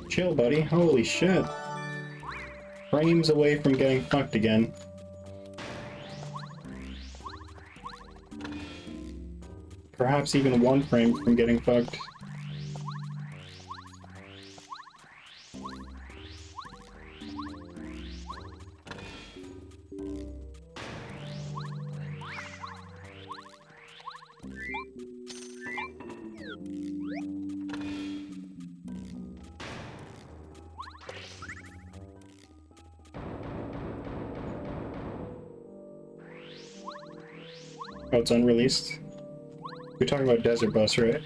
Chill, buddy. Holy shit. Frames away from getting fucked again. Perhaps even one frame from getting fucked. Oh, it's unreleased? We're talking about Desert Bus, right?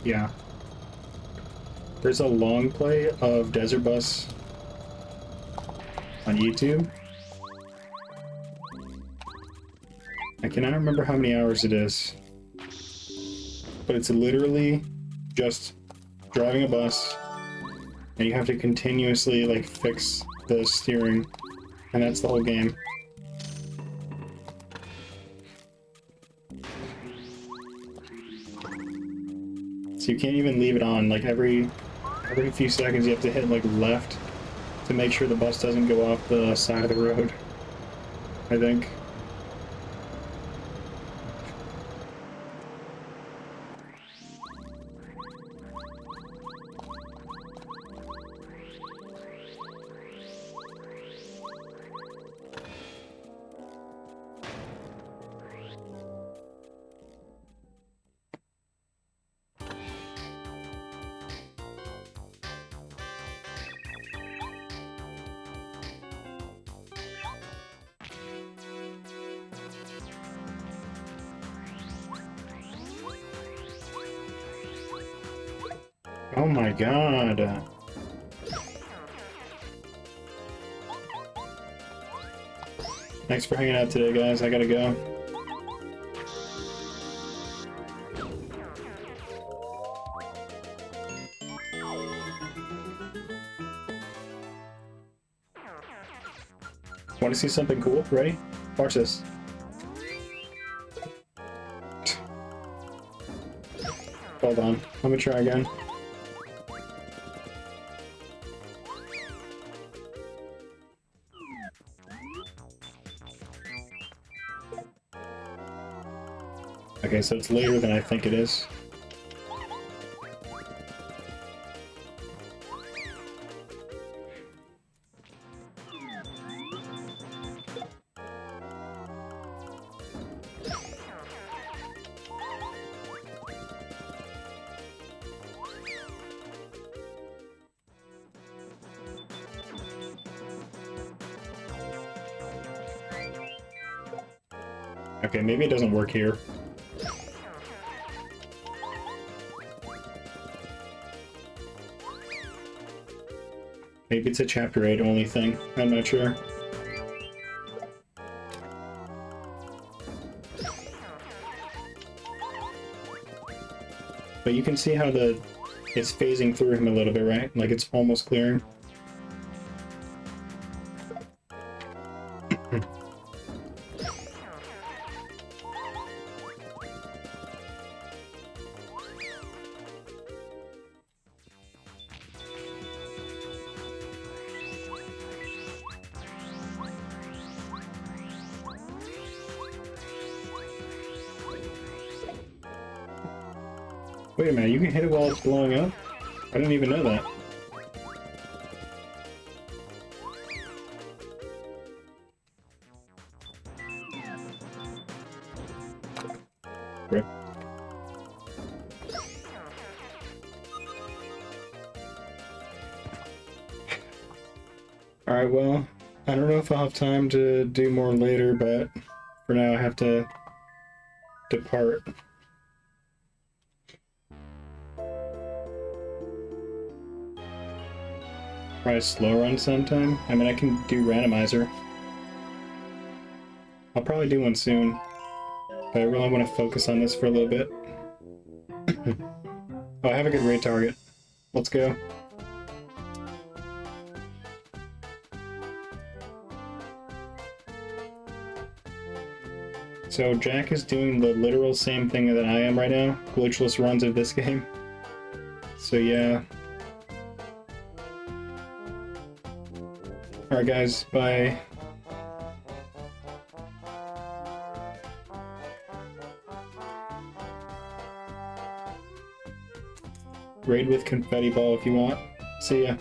Yeah. There's a long play of Desert Bus on YouTube. I cannot remember how many hours it is, but it's literally just driving a bus, and you have to continuously, like, fix the steering, and that's the whole game. So you can't even leave it on. Like, every few seconds you have to hit, like, left to make sure the bus doesn't go off the side of the road, I think. Oh my god. Thanks for hanging out today, guys. I gotta go. Want to see something cool? Ready? Watch this. Hold on. Let me try again. Okay, so it's later than I think it is. Okay, maybe it doesn't work here. Maybe it's a Chapter 8 only thing. I'm not sure. But you can see how it's phasing through him a little bit, right? Like it's almost clearing. Wait a minute, you can hit it while it's blowing up? I didn't even know that. Rip. Alright, well, I don't know if I'll have time to do more later, but for now I have to depart. Try a slow run sometime. I mean, I can do randomizer. I'll probably do one soon, but I really want to focus on this for a little bit. Oh, I have a good raid target. Let's go. So Jack is doing the literal same thing that I am right now. Glitchless runs of this game. So yeah. Alright guys, bye. Raid with confetti ball if you want. See ya.